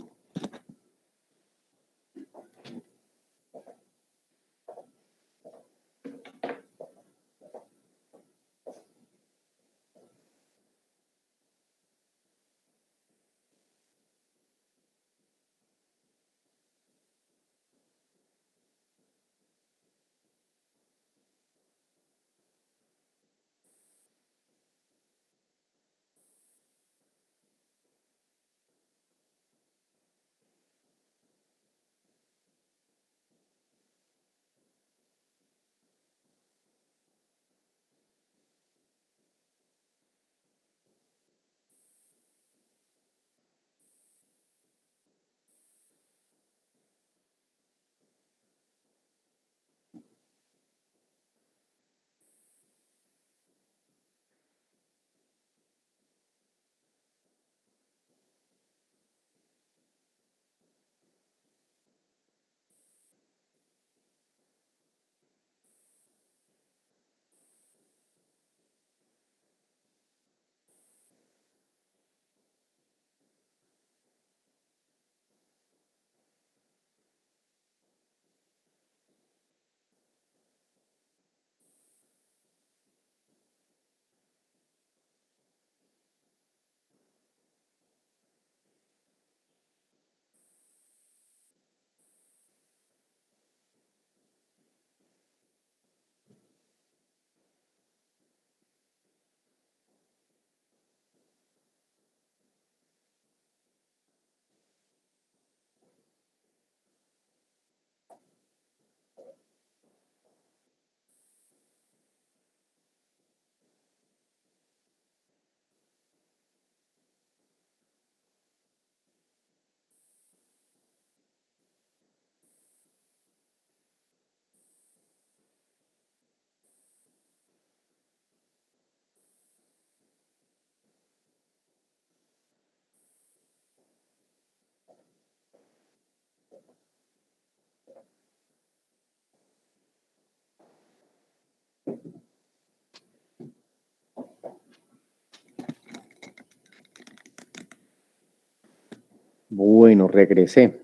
Bueno, regresé.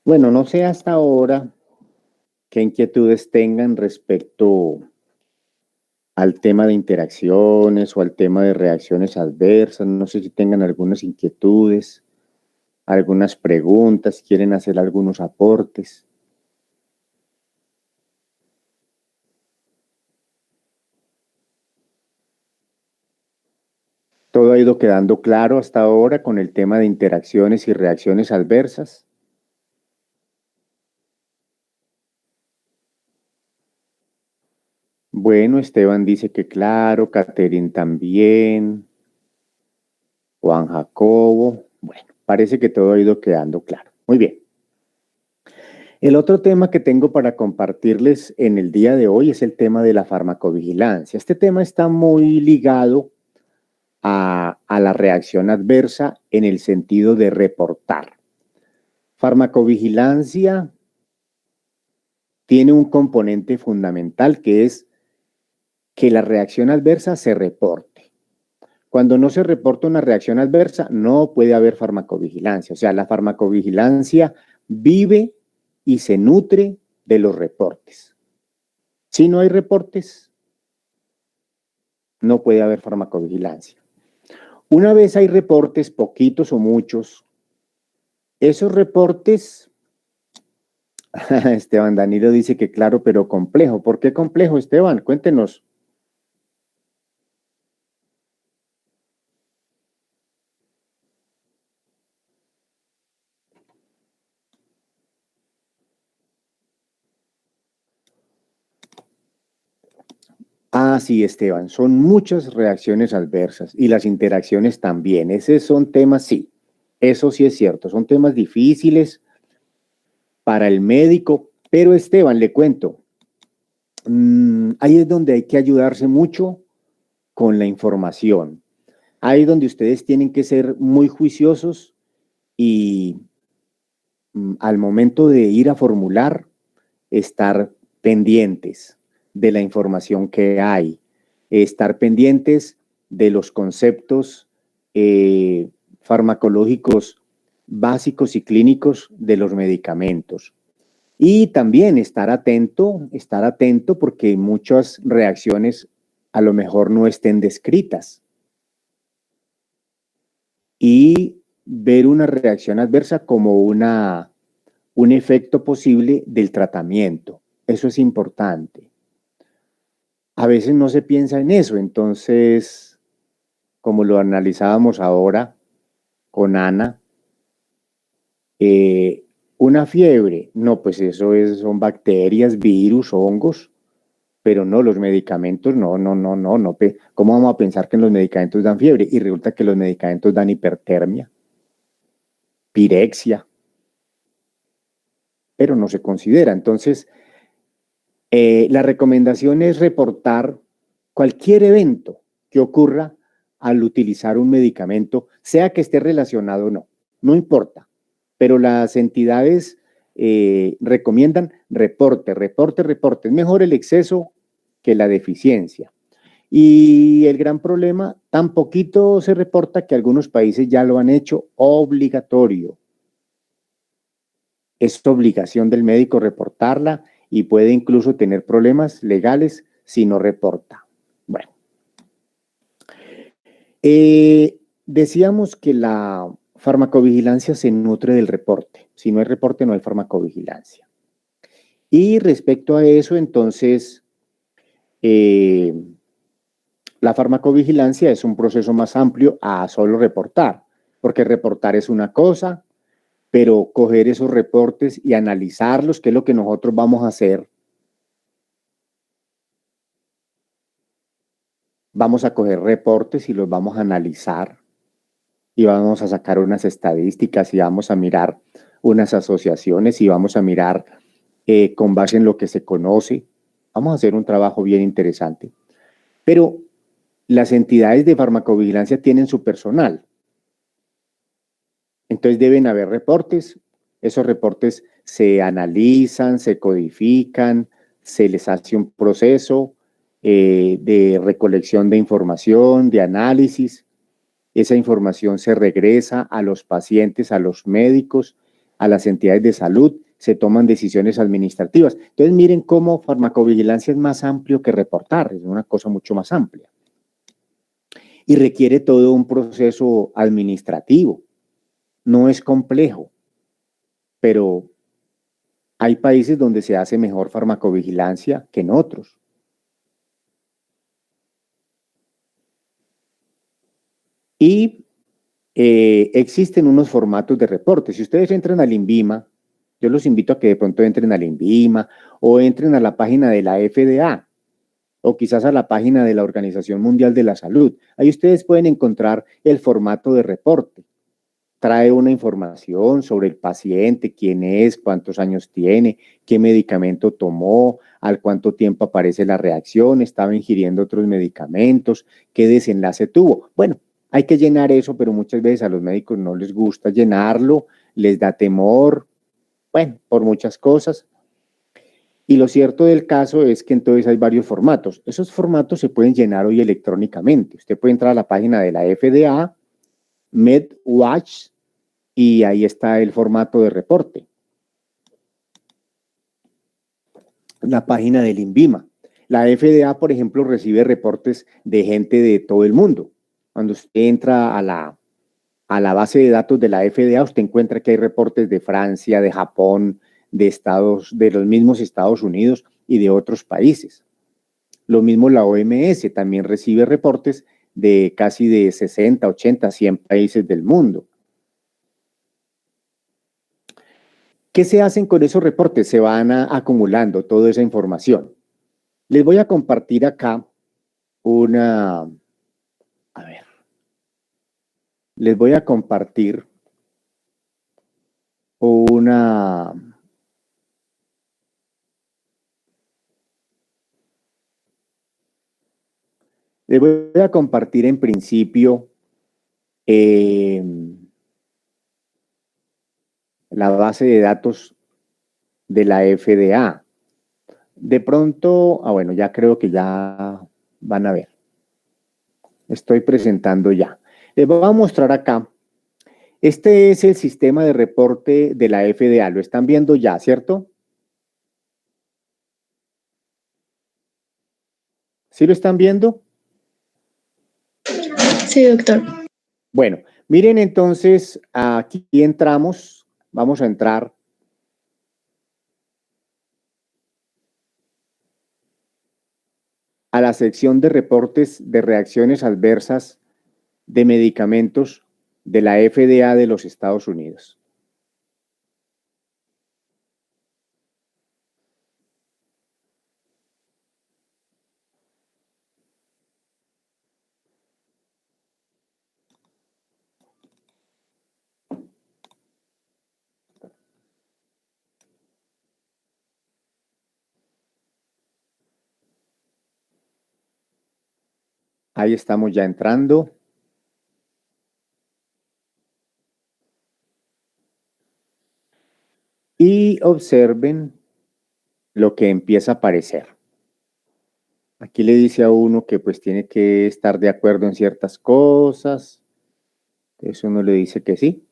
Bueno, no sé hasta ahora qué inquietudes tengan respecto al tema de interacciones o al tema de reacciones adversas. No sé si tengan algunas inquietudes, algunas preguntas, quieren hacer algunos aportes. Todo ha ido quedando claro hasta ahora con el tema de interacciones y reacciones adversas. Bueno, Esteban dice que claro, Catherine también, Juan Jacobo. Bueno, parece que todo ha ido quedando claro. Muy bien. El otro tema que tengo para compartirles en el día de hoy es el tema de la farmacovigilancia. Este tema está muy ligado a la reacción adversa en el sentido de reportar. Farmacovigilancia tiene un componente fundamental que es que la reacción adversa se reporte. Cuando no se reporta una reacción adversa, no puede haber farmacovigilancia. O sea, la farmacovigilancia vive y se nutre de los reportes. Si no hay reportes, no puede haber farmacovigilancia. Una vez hay reportes, poquitos o muchos, esos reportes, Esteban Danilo dice que claro, pero complejo. ¿Por qué complejo, Esteban? Cuéntenos. Ah, sí, Esteban, son muchas reacciones adversas y las interacciones también. Esos son temas, sí, eso sí es cierto, son temas difíciles para el médico, pero Esteban, le cuento, ahí es donde hay que ayudarse mucho con la información. Ahí es donde ustedes tienen que ser muy juiciosos y al momento de ir a formular, estar pendientes de la información que hay, estar pendientes de los conceptos farmacológicos básicos y clínicos de los medicamentos. Y también estar atento porque muchas reacciones a lo mejor no estén descritas. Y ver una reacción adversa como un efecto posible del tratamiento. Eso es importante. A veces no se piensa en eso, entonces, como lo analizábamos ahora con Ana, una fiebre, no, pues eso son bacterias, virus, hongos, pero no, los medicamentos, no. ¿Cómo vamos a pensar que los medicamentos dan fiebre? Y resulta que los medicamentos dan hipertermia, pirexia, pero no se considera. Entonces, la recomendación es reportar cualquier evento que ocurra al utilizar un medicamento, sea que esté relacionado o no, no importa, pero las entidades recomiendan reporte. Es mejor el exceso que la deficiencia. Y el gran problema, tan poquito se reporta que algunos países ya lo han hecho obligatorio. Es obligación del médico reportarla y puede incluso tener problemas legales si no reporta. Bueno, decíamos que la farmacovigilancia se nutre del reporte. Si no hay reporte, no hay farmacovigilancia. Y respecto a eso, entonces, la farmacovigilancia es un proceso más amplio a solo reportar, porque reportar es una cosa, pero coger esos reportes y analizarlos, que es lo que nosotros vamos a hacer. Vamos a coger reportes y los vamos a analizar y vamos a sacar unas estadísticas y vamos a mirar unas asociaciones y vamos a mirar con base en lo que se conoce. Vamos a hacer un trabajo bien interesante. Pero las entidades de farmacovigilancia tienen su personal. Entonces deben haber reportes. Esos reportes se analizan, se codifican, se les hace un proceso de recolección de información, de análisis. Esa información se regresa a los pacientes, a los médicos, a las entidades de salud, se toman decisiones administrativas. Entonces miren cómo farmacovigilancia es más amplio que reportar, es una cosa mucho más amplia. Y requiere todo un proceso administrativo. No es complejo, pero hay países donde se hace mejor farmacovigilancia que en otros. Y existen unos formatos de reporte. Si ustedes entran al INVIMA, yo los invito a que de pronto entren al INVIMA o entren a la página de la FDA. o quizás a la página de la Organización Mundial de la Salud. Ahí ustedes pueden encontrar el formato de reporte. Trae una información sobre el paciente, quién es, cuántos años tiene, qué medicamento tomó, al cuánto tiempo aparece la reacción, estaba ingiriendo otros medicamentos, qué desenlace tuvo. Bueno, hay que llenar eso, pero muchas veces a los médicos no les gusta llenarlo, les da temor, bueno, por muchas cosas. Y lo cierto del caso es que entonces hay varios formatos. Esos formatos se pueden llenar hoy electrónicamente. Usted puede entrar a la página de la FDA, MedWatch, y ahí está el formato de reporte. La página del INVIMA. La FDA, por ejemplo, recibe reportes de gente de todo el mundo. Cuando usted entra a la base de datos de la FDA, usted encuentra que hay reportes de Francia, de Japón, de los mismos Estados Unidos y de otros países. Lo mismo la OMS también recibe reportes de casi de 60, 80, 100 países del mundo. ¿Qué se hacen con esos reportes? Se van acumulando toda esa información. Les voy a compartir acá les voy a compartir les voy a compartir en principio la base de datos de la FDA. De pronto, bueno, ya creo que ya van a ver. Estoy presentando ya. Les voy a mostrar acá. Este es el sistema de reporte de la FDA. Lo están viendo ya, ¿cierto? ¿Sí lo están viendo? Sí, doctor. Bueno, miren entonces, aquí entramos. Vamos a entrar. A la sección de reportes de reacciones adversas de medicamentos de la FDA de los Estados Unidos. Ahí estamos ya entrando. Y observen lo que empieza a aparecer. Aquí le dice a uno que pues tiene que estar de acuerdo en ciertas cosas. Entonces uno le dice que sí.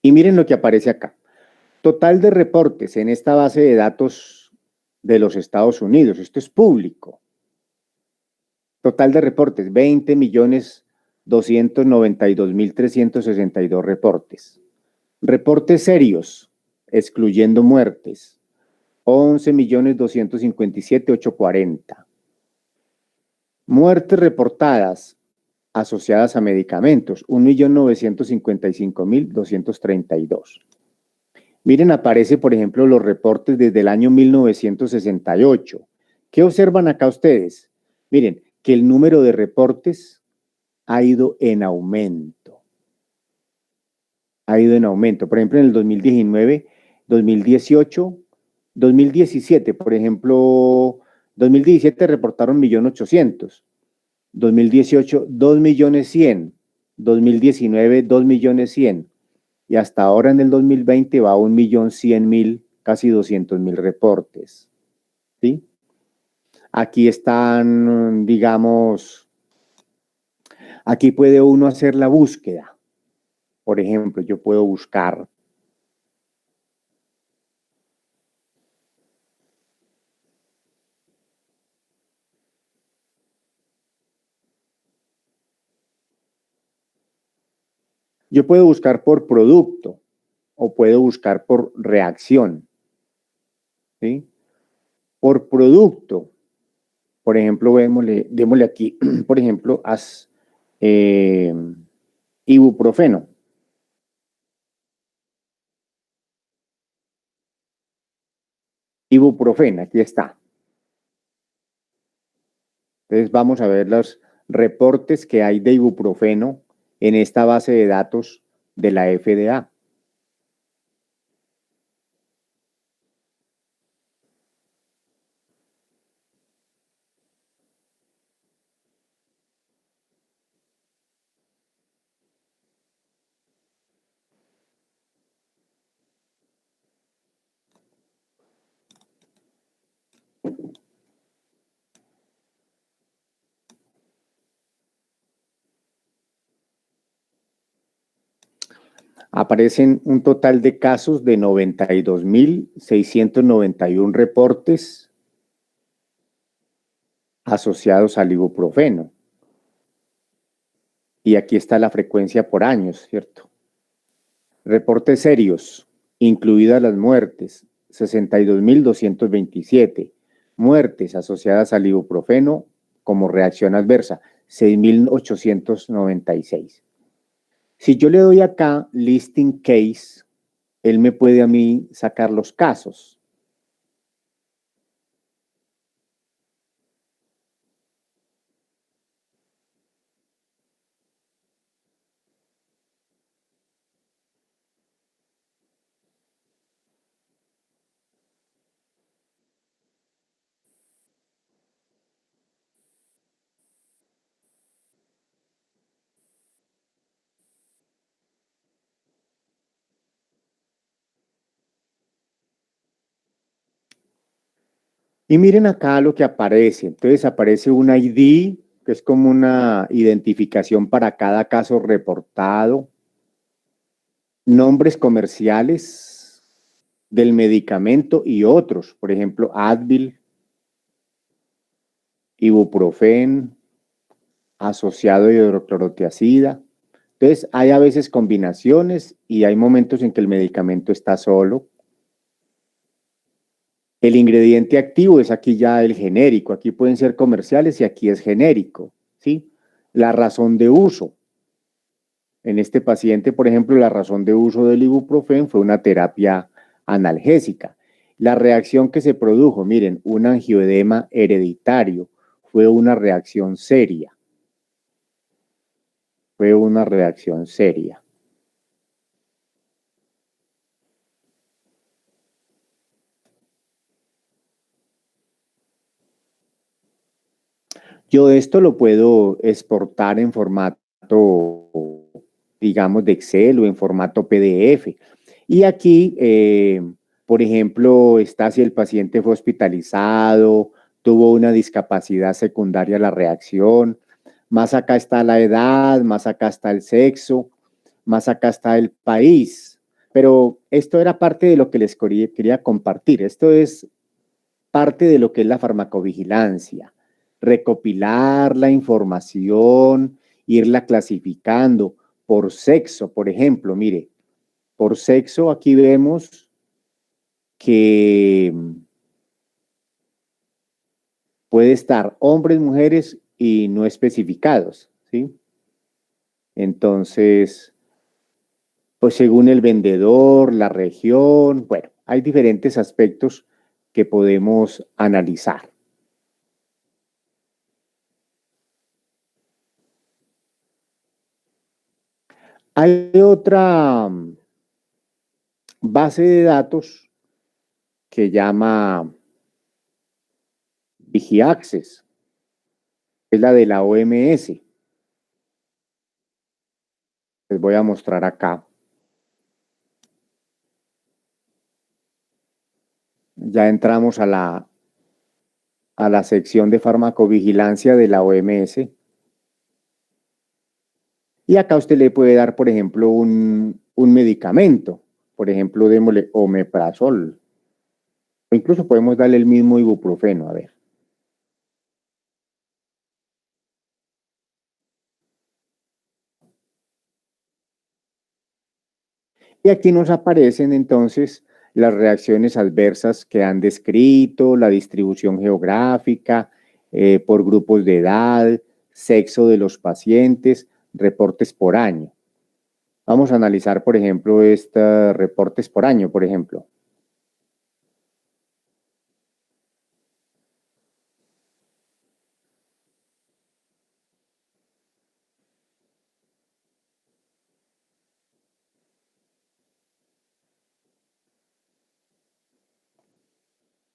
Y miren lo que aparece acá. Total de reportes en esta base de datos de los Estados Unidos. Esto es público. Total de reportes, 20.292.362 reportes. Reportes serios, excluyendo muertes, 11.257.840. Muertes reportadas asociadas a medicamentos, 1.955.232. Miren, aparece, por ejemplo, los reportes desde el año 1968. ¿Qué observan acá ustedes? Miren, que el número de reportes ha ido en aumento. Ha ido en aumento. Por ejemplo, en el 2019, 2018, 2017, por ejemplo, 2017 reportaron 1.800.000. 2018, 2.100.000. 2019, 2.100.000. Y hasta ahora en el 2020 va a 1.100.000, casi 200.000 reportes. ¿Sí? Aquí están, digamos, aquí puede uno hacer la búsqueda. Por ejemplo, yo puedo buscar por producto o puedo buscar por reacción. ¿Sí? Por producto, por ejemplo, démosle aquí, por ejemplo, Ibuprofeno. Ibuprofeno, aquí está. Entonces vamos a ver los reportes que hay de ibuprofeno en esta base de datos de la FDA. Aparecen un total de casos de 92.691 reportes asociados al ibuprofeno. Y aquí está la frecuencia por años, ¿cierto? Reportes serios, incluidas las muertes, 62.227. Muertes asociadas al ibuprofeno como reacción adversa, 6.896. Si yo le doy acá listing case, él me puede a mí sacar los casos. Y miren acá lo que aparece. Entonces aparece un ID, que es como una identificación para cada caso reportado. Nombres comerciales del medicamento y otros. Por ejemplo, Advil, Ibuprofen, asociado a hidroclorotiazida. Entonces hay a veces combinaciones y hay momentos en que el medicamento está solo. El ingrediente activo es aquí ya el genérico, aquí pueden ser comerciales y aquí es genérico, ¿sí? La razón de uso. En este paciente, por ejemplo, la razón de uso del ibuprofeno fue una terapia analgésica. La reacción que se produjo, miren, un angioedema hereditario, fue una reacción seria. Fue una reacción seria. Yo esto lo puedo exportar en formato, digamos, de Excel o en formato PDF. Y aquí, por ejemplo, está si el paciente fue hospitalizado, tuvo una discapacidad secundaria a la reacción, más acá está la edad, más acá está el sexo, más acá está el país. Pero esto era parte de lo que les quería compartir. Esto es parte de lo que es la farmacovigilancia. Recopilar la información, irla clasificando por sexo, por ejemplo, mire, por sexo aquí vemos que puede estar hombres, mujeres y no especificados, ¿sí? Entonces, pues según el vendedor, la región, bueno, hay diferentes aspectos que podemos analizar. Hay otra base de datos que llama Digiaccess, es la de la OMS. Les voy a mostrar acá. Ya entramos a la sección de farmacovigilancia de la OMS. Y acá usted le puede dar, por ejemplo, un medicamento. Por ejemplo, démosle omeprazol. O incluso podemos darle el mismo ibuprofeno, a ver. Y aquí nos aparecen entonces las reacciones adversas que han descrito, la distribución geográfica, por grupos de edad, sexo de los pacientes, reportes por año. Vamos a analizar, por ejemplo, estos reportes por año, por ejemplo.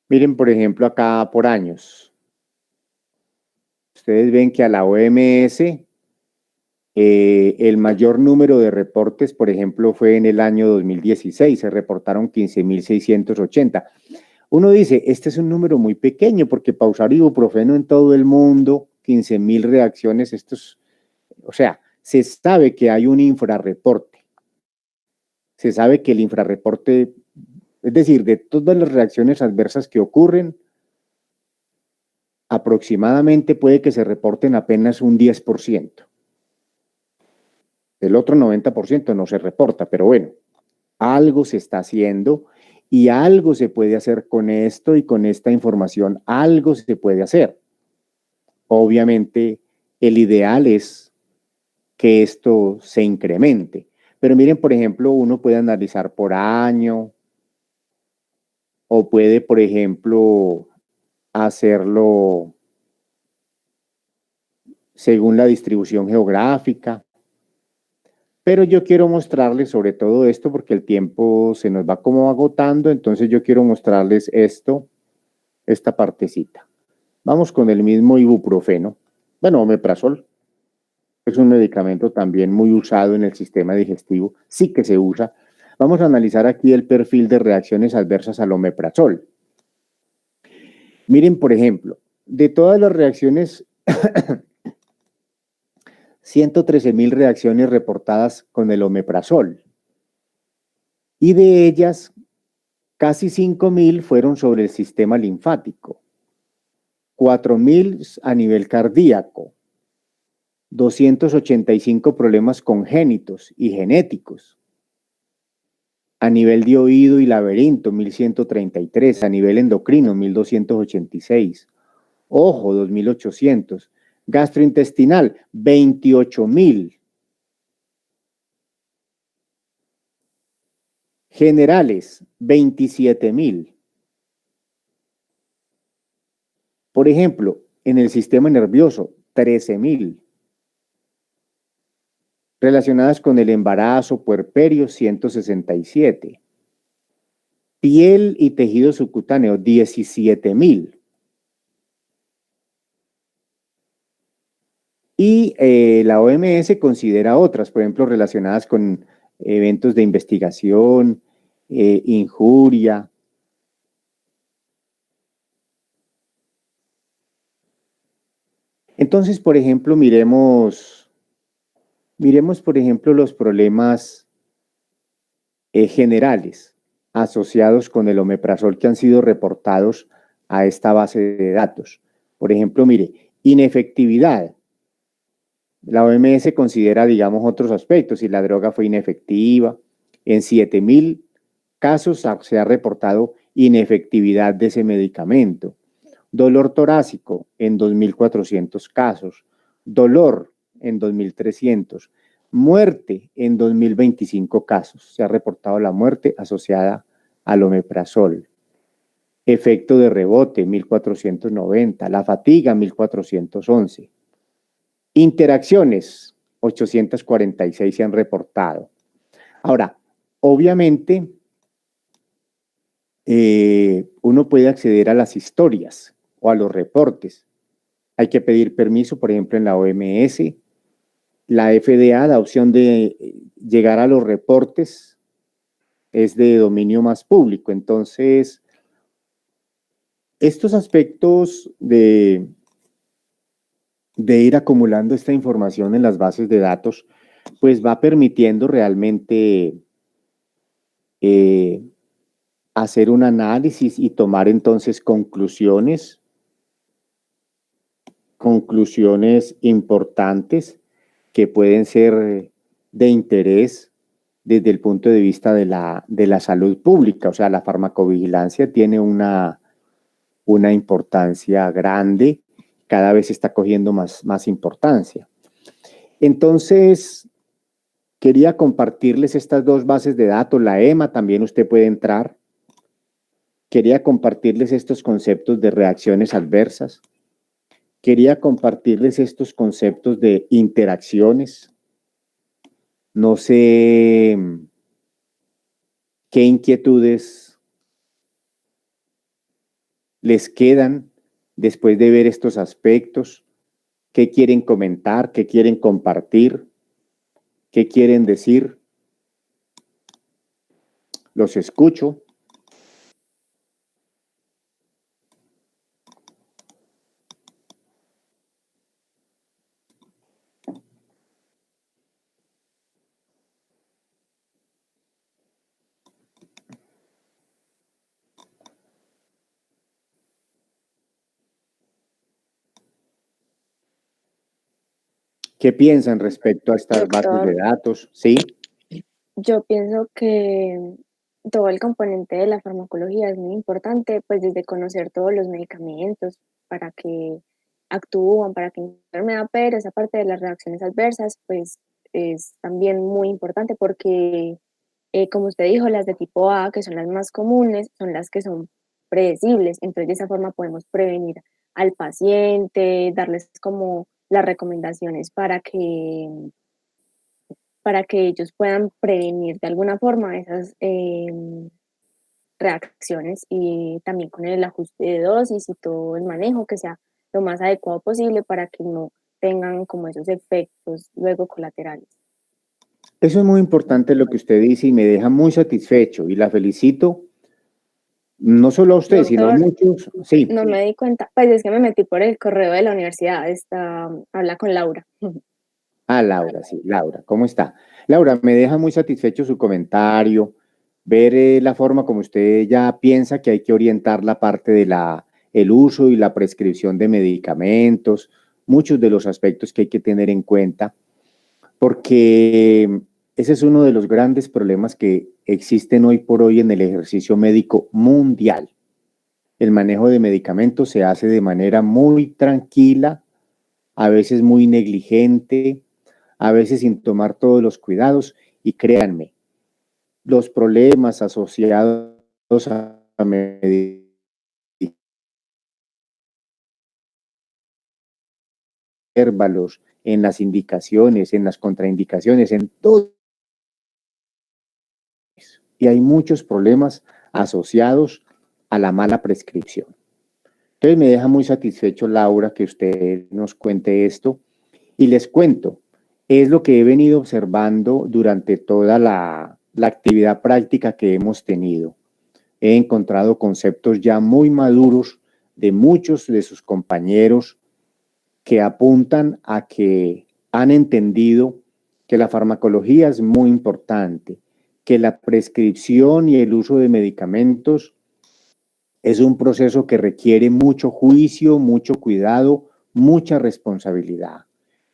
Miren, por ejemplo, acá por años. Ustedes ven que a la OMS el mayor número de reportes, por ejemplo, fue en el año 2016, se reportaron 15.680. Uno dice, este es un número muy pequeño porque pausar ibuprofeno en todo el mundo, 15.000 reacciones, o sea, se sabe que hay un infrarreporte. Se sabe que el infrarreporte, es decir, de todas las reacciones adversas que ocurren, aproximadamente puede que se reporten apenas un 10%. El otro 90% no se reporta, pero bueno, algo se está haciendo y algo se puede hacer con esto y con esta información, algo se puede hacer. Obviamente, el ideal es que esto se incremente. Pero miren, por ejemplo, uno puede analizar por año o puede, por ejemplo, hacerlo según la distribución geográfica. Pero yo quiero mostrarles sobre todo esto porque el tiempo se nos va como agotando, entonces yo quiero mostrarles esta partecita. Vamos con el mismo ibuprofeno. Bueno, omeprazol. Es un medicamento también muy usado en el sistema digestivo, sí que se usa. Vamos a analizar aquí el perfil de reacciones adversas al omeprazol. Miren, por ejemplo, de todas las reacciones 113.000 reacciones reportadas con el omeprazol. Y de ellas, casi 5.000 fueron sobre el sistema linfático, 4.000 a nivel cardíaco, 285 problemas congénitos y genéticos. A nivel de oído y laberinto, 1.133. A nivel endocrino, 1.286. Ojo, 2.800. Gastrointestinal, 28.000. Generales, 27.000. Por ejemplo, en el sistema nervioso, 13.000. Relacionadas con el embarazo, puerperio, 167. Piel y tejido subcutáneo, 17.000. Y la OMS considera otras, por ejemplo, relacionadas con eventos de investigación, injuria. Entonces, por ejemplo, miremos, por ejemplo, los problemas generales asociados con el omeprazol que han sido reportados a esta base de datos. Por ejemplo, mire, inefectividad. La OMS considera, digamos, otros aspectos, si la droga fue inefectiva. En 7.000 casos se ha reportado inefectividad de ese medicamento. Dolor torácico en 2.400 casos. Dolor en 2.300. Muerte en 2.025 casos. Se ha reportado la muerte asociada al omeprazol. Efecto de rebote, 1.490. La fatiga, 1.411. Interacciones, 846 se han reportado. Ahora, obviamente, uno puede acceder a las historias o a los reportes. Hay que pedir permiso, por ejemplo, en la OMS. La FDA, la opción de llegar a los reportes es de dominio más público. Entonces, estos aspectos de ir acumulando esta información en las bases de datos, pues va permitiendo realmente hacer un análisis y tomar entonces conclusiones importantes que pueden ser de interés desde el punto de vista de la salud pública. O sea, la farmacovigilancia tiene una importancia grande, cada vez está cogiendo más importancia. Entonces, Quería compartirles estas dos bases de datos, la EMA, también usted puede entrar. Quería compartirles estos conceptos de reacciones adversas. Quería compartirles estos conceptos de interacciones. No sé qué inquietudes les quedan después de ver estos aspectos. ¿Qué quieren comentar? ¿Qué quieren compartir? ¿Qué quieren decir? Los escucho. ¿Qué piensan respecto a estas bases de datos? ¿Sí? Yo pienso que todo el componente de la farmacología es muy importante, pues desde conocer todos los medicamentos para que actúan, para que enfermedad, pero esa parte de las reacciones adversas, pues es también muy importante porque, como usted dijo, las de tipo A, que son las más comunes, son las que son predecibles, entonces de esa forma podemos prevenir al paciente, darles como las recomendaciones para que ellos puedan prevenir de alguna forma esas reacciones y también con el ajuste de dosis y todo el manejo que sea lo más adecuado posible para que no tengan como esos efectos luego colaterales. Eso es muy importante lo que usted dice y me deja muy satisfecho y la felicito, no solo a usted, sino a muchos. Sí. No me di cuenta, pues es que me metí por el correo de la universidad, habla con Laura. Ah, Laura, sí, Laura, ¿cómo está? Laura, me deja muy satisfecho su comentario, ver la forma como usted ya piensa que hay que orientar la parte de el uso y la prescripción de medicamentos, muchos de los aspectos que hay que tener en cuenta, porque ese es uno de los grandes problemas que existen hoy por hoy en el ejercicio médico mundial. El manejo de medicamentos se hace de manera muy tranquila, a veces muy negligente, a veces sin tomar todos los cuidados, y créanme, los problemas asociados a medicamentos en las indicaciones, en las contraindicaciones, en todo. Y hay muchos problemas asociados a la mala prescripción. Entonces me deja muy satisfecho, Laura, que usted nos cuente esto. Y les cuento, es lo que he venido observando durante toda la actividad práctica que hemos tenido. He encontrado conceptos ya muy maduros de muchos de sus compañeros que apuntan a que han entendido que la farmacología es muy importante, que la prescripción y el uso de medicamentos es un proceso que requiere mucho juicio, mucho cuidado, mucha responsabilidad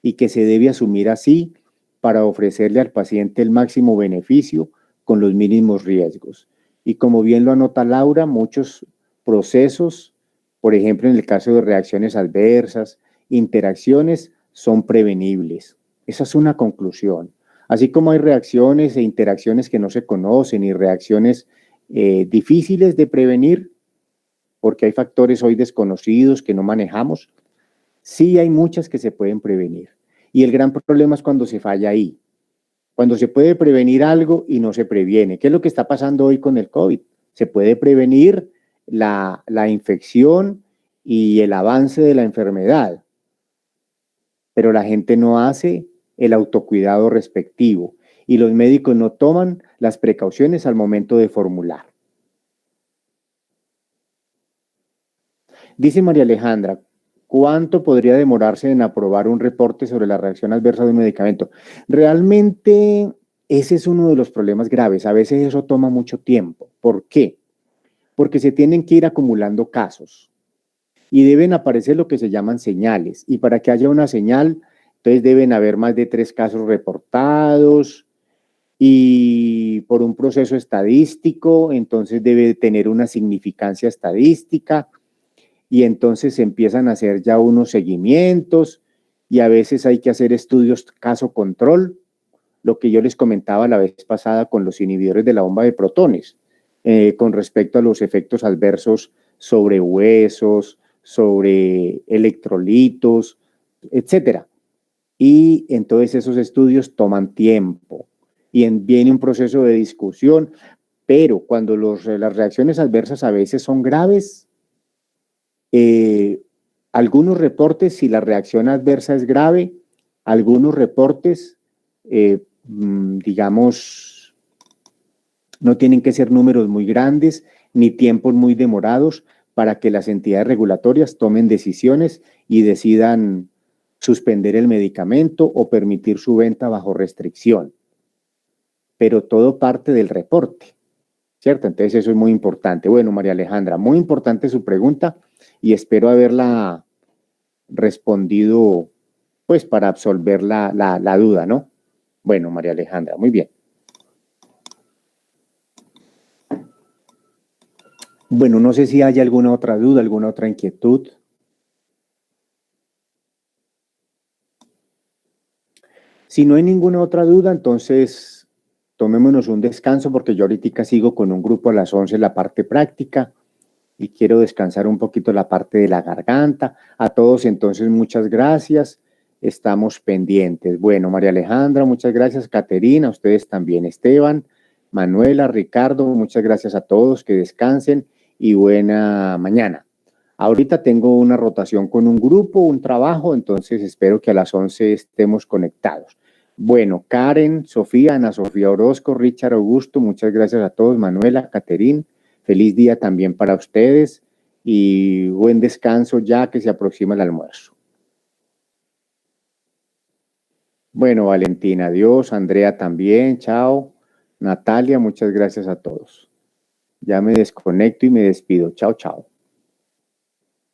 y que se debe asumir así para ofrecerle al paciente el máximo beneficio con los mínimos riesgos. Y como bien lo anota Laura, muchos procesos, por ejemplo, en el caso de reacciones adversas, interacciones, son prevenibles. Esa es una conclusión. Así como hay reacciones e interacciones que no se conocen y reacciones difíciles de prevenir, porque hay factores hoy desconocidos que no manejamos, sí hay muchas que se pueden prevenir. Y el gran problema es cuando se falla ahí, cuando se puede prevenir algo y no se previene. ¿Qué es lo que está pasando hoy con el COVID? Se puede prevenir la infección y el avance de la enfermedad, pero la gente no hace el autocuidado respectivo y los médicos no toman las precauciones al momento de formular. Dice María Alejandra, ¿cuánto podría demorarse en aprobar un reporte sobre la reacción adversa de un medicamento? Realmente ese es uno de los problemas graves. A veces eso toma mucho tiempo. ¿Por qué? Porque se tienen que ir acumulando casos y deben aparecer lo que se llaman señales. Y para que haya una señal, entonces deben haber más de 3 casos reportados y por un proceso estadístico, entonces debe tener una significancia estadística. Y entonces se empiezan a hacer ya unos seguimientos y a veces hay que hacer estudios caso control lo que yo les comentaba la vez pasada con los inhibidores de la bomba de protones, con respecto a los efectos adversos sobre huesos, sobre electrolitos, etcétera. Y entonces esos estudios toman tiempo y viene un proceso de discusión, pero cuando las reacciones adversas a veces son graves, algunos reportes, si la reacción adversa es grave, algunos reportes, digamos, no tienen que ser números muy grandes ni tiempos muy demorados para que las entidades regulatorias tomen decisiones y decidan suspender el medicamento o permitir su venta bajo restricción. Pero todo parte del reporte, ¿cierto? Entonces eso es muy importante. Bueno, María Alejandra, muy importante su pregunta y espero haberla respondido, pues, para absolver la duda, ¿no? Bueno, María Alejandra, muy bien. Bueno, no sé si hay alguna otra duda, alguna otra inquietud. Si no hay ninguna otra duda, entonces tomémonos un descanso porque yo ahorita sigo con un grupo a las 11 la parte práctica y quiero descansar un poquito la parte de la garganta. A todos entonces muchas gracias, estamos pendientes. Bueno, María Alejandra, muchas gracias. Caterina, a ustedes también. Esteban, Manuela, Ricardo, muchas gracias a todos, que descansen y buena mañana. Ahorita tengo una rotación con un grupo, un trabajo, entonces espero que a las 11 estemos conectados. Bueno, Karen, Sofía, Ana Sofía Orozco, Richard Augusto, muchas gracias a todos. Manuela, Caterín, feliz día también para ustedes y buen descanso ya que se aproxima el almuerzo. Bueno, Valentina, adiós. Andrea también, chao. Natalia, muchas gracias a todos. Ya me desconecto y me despido. Chao, chao.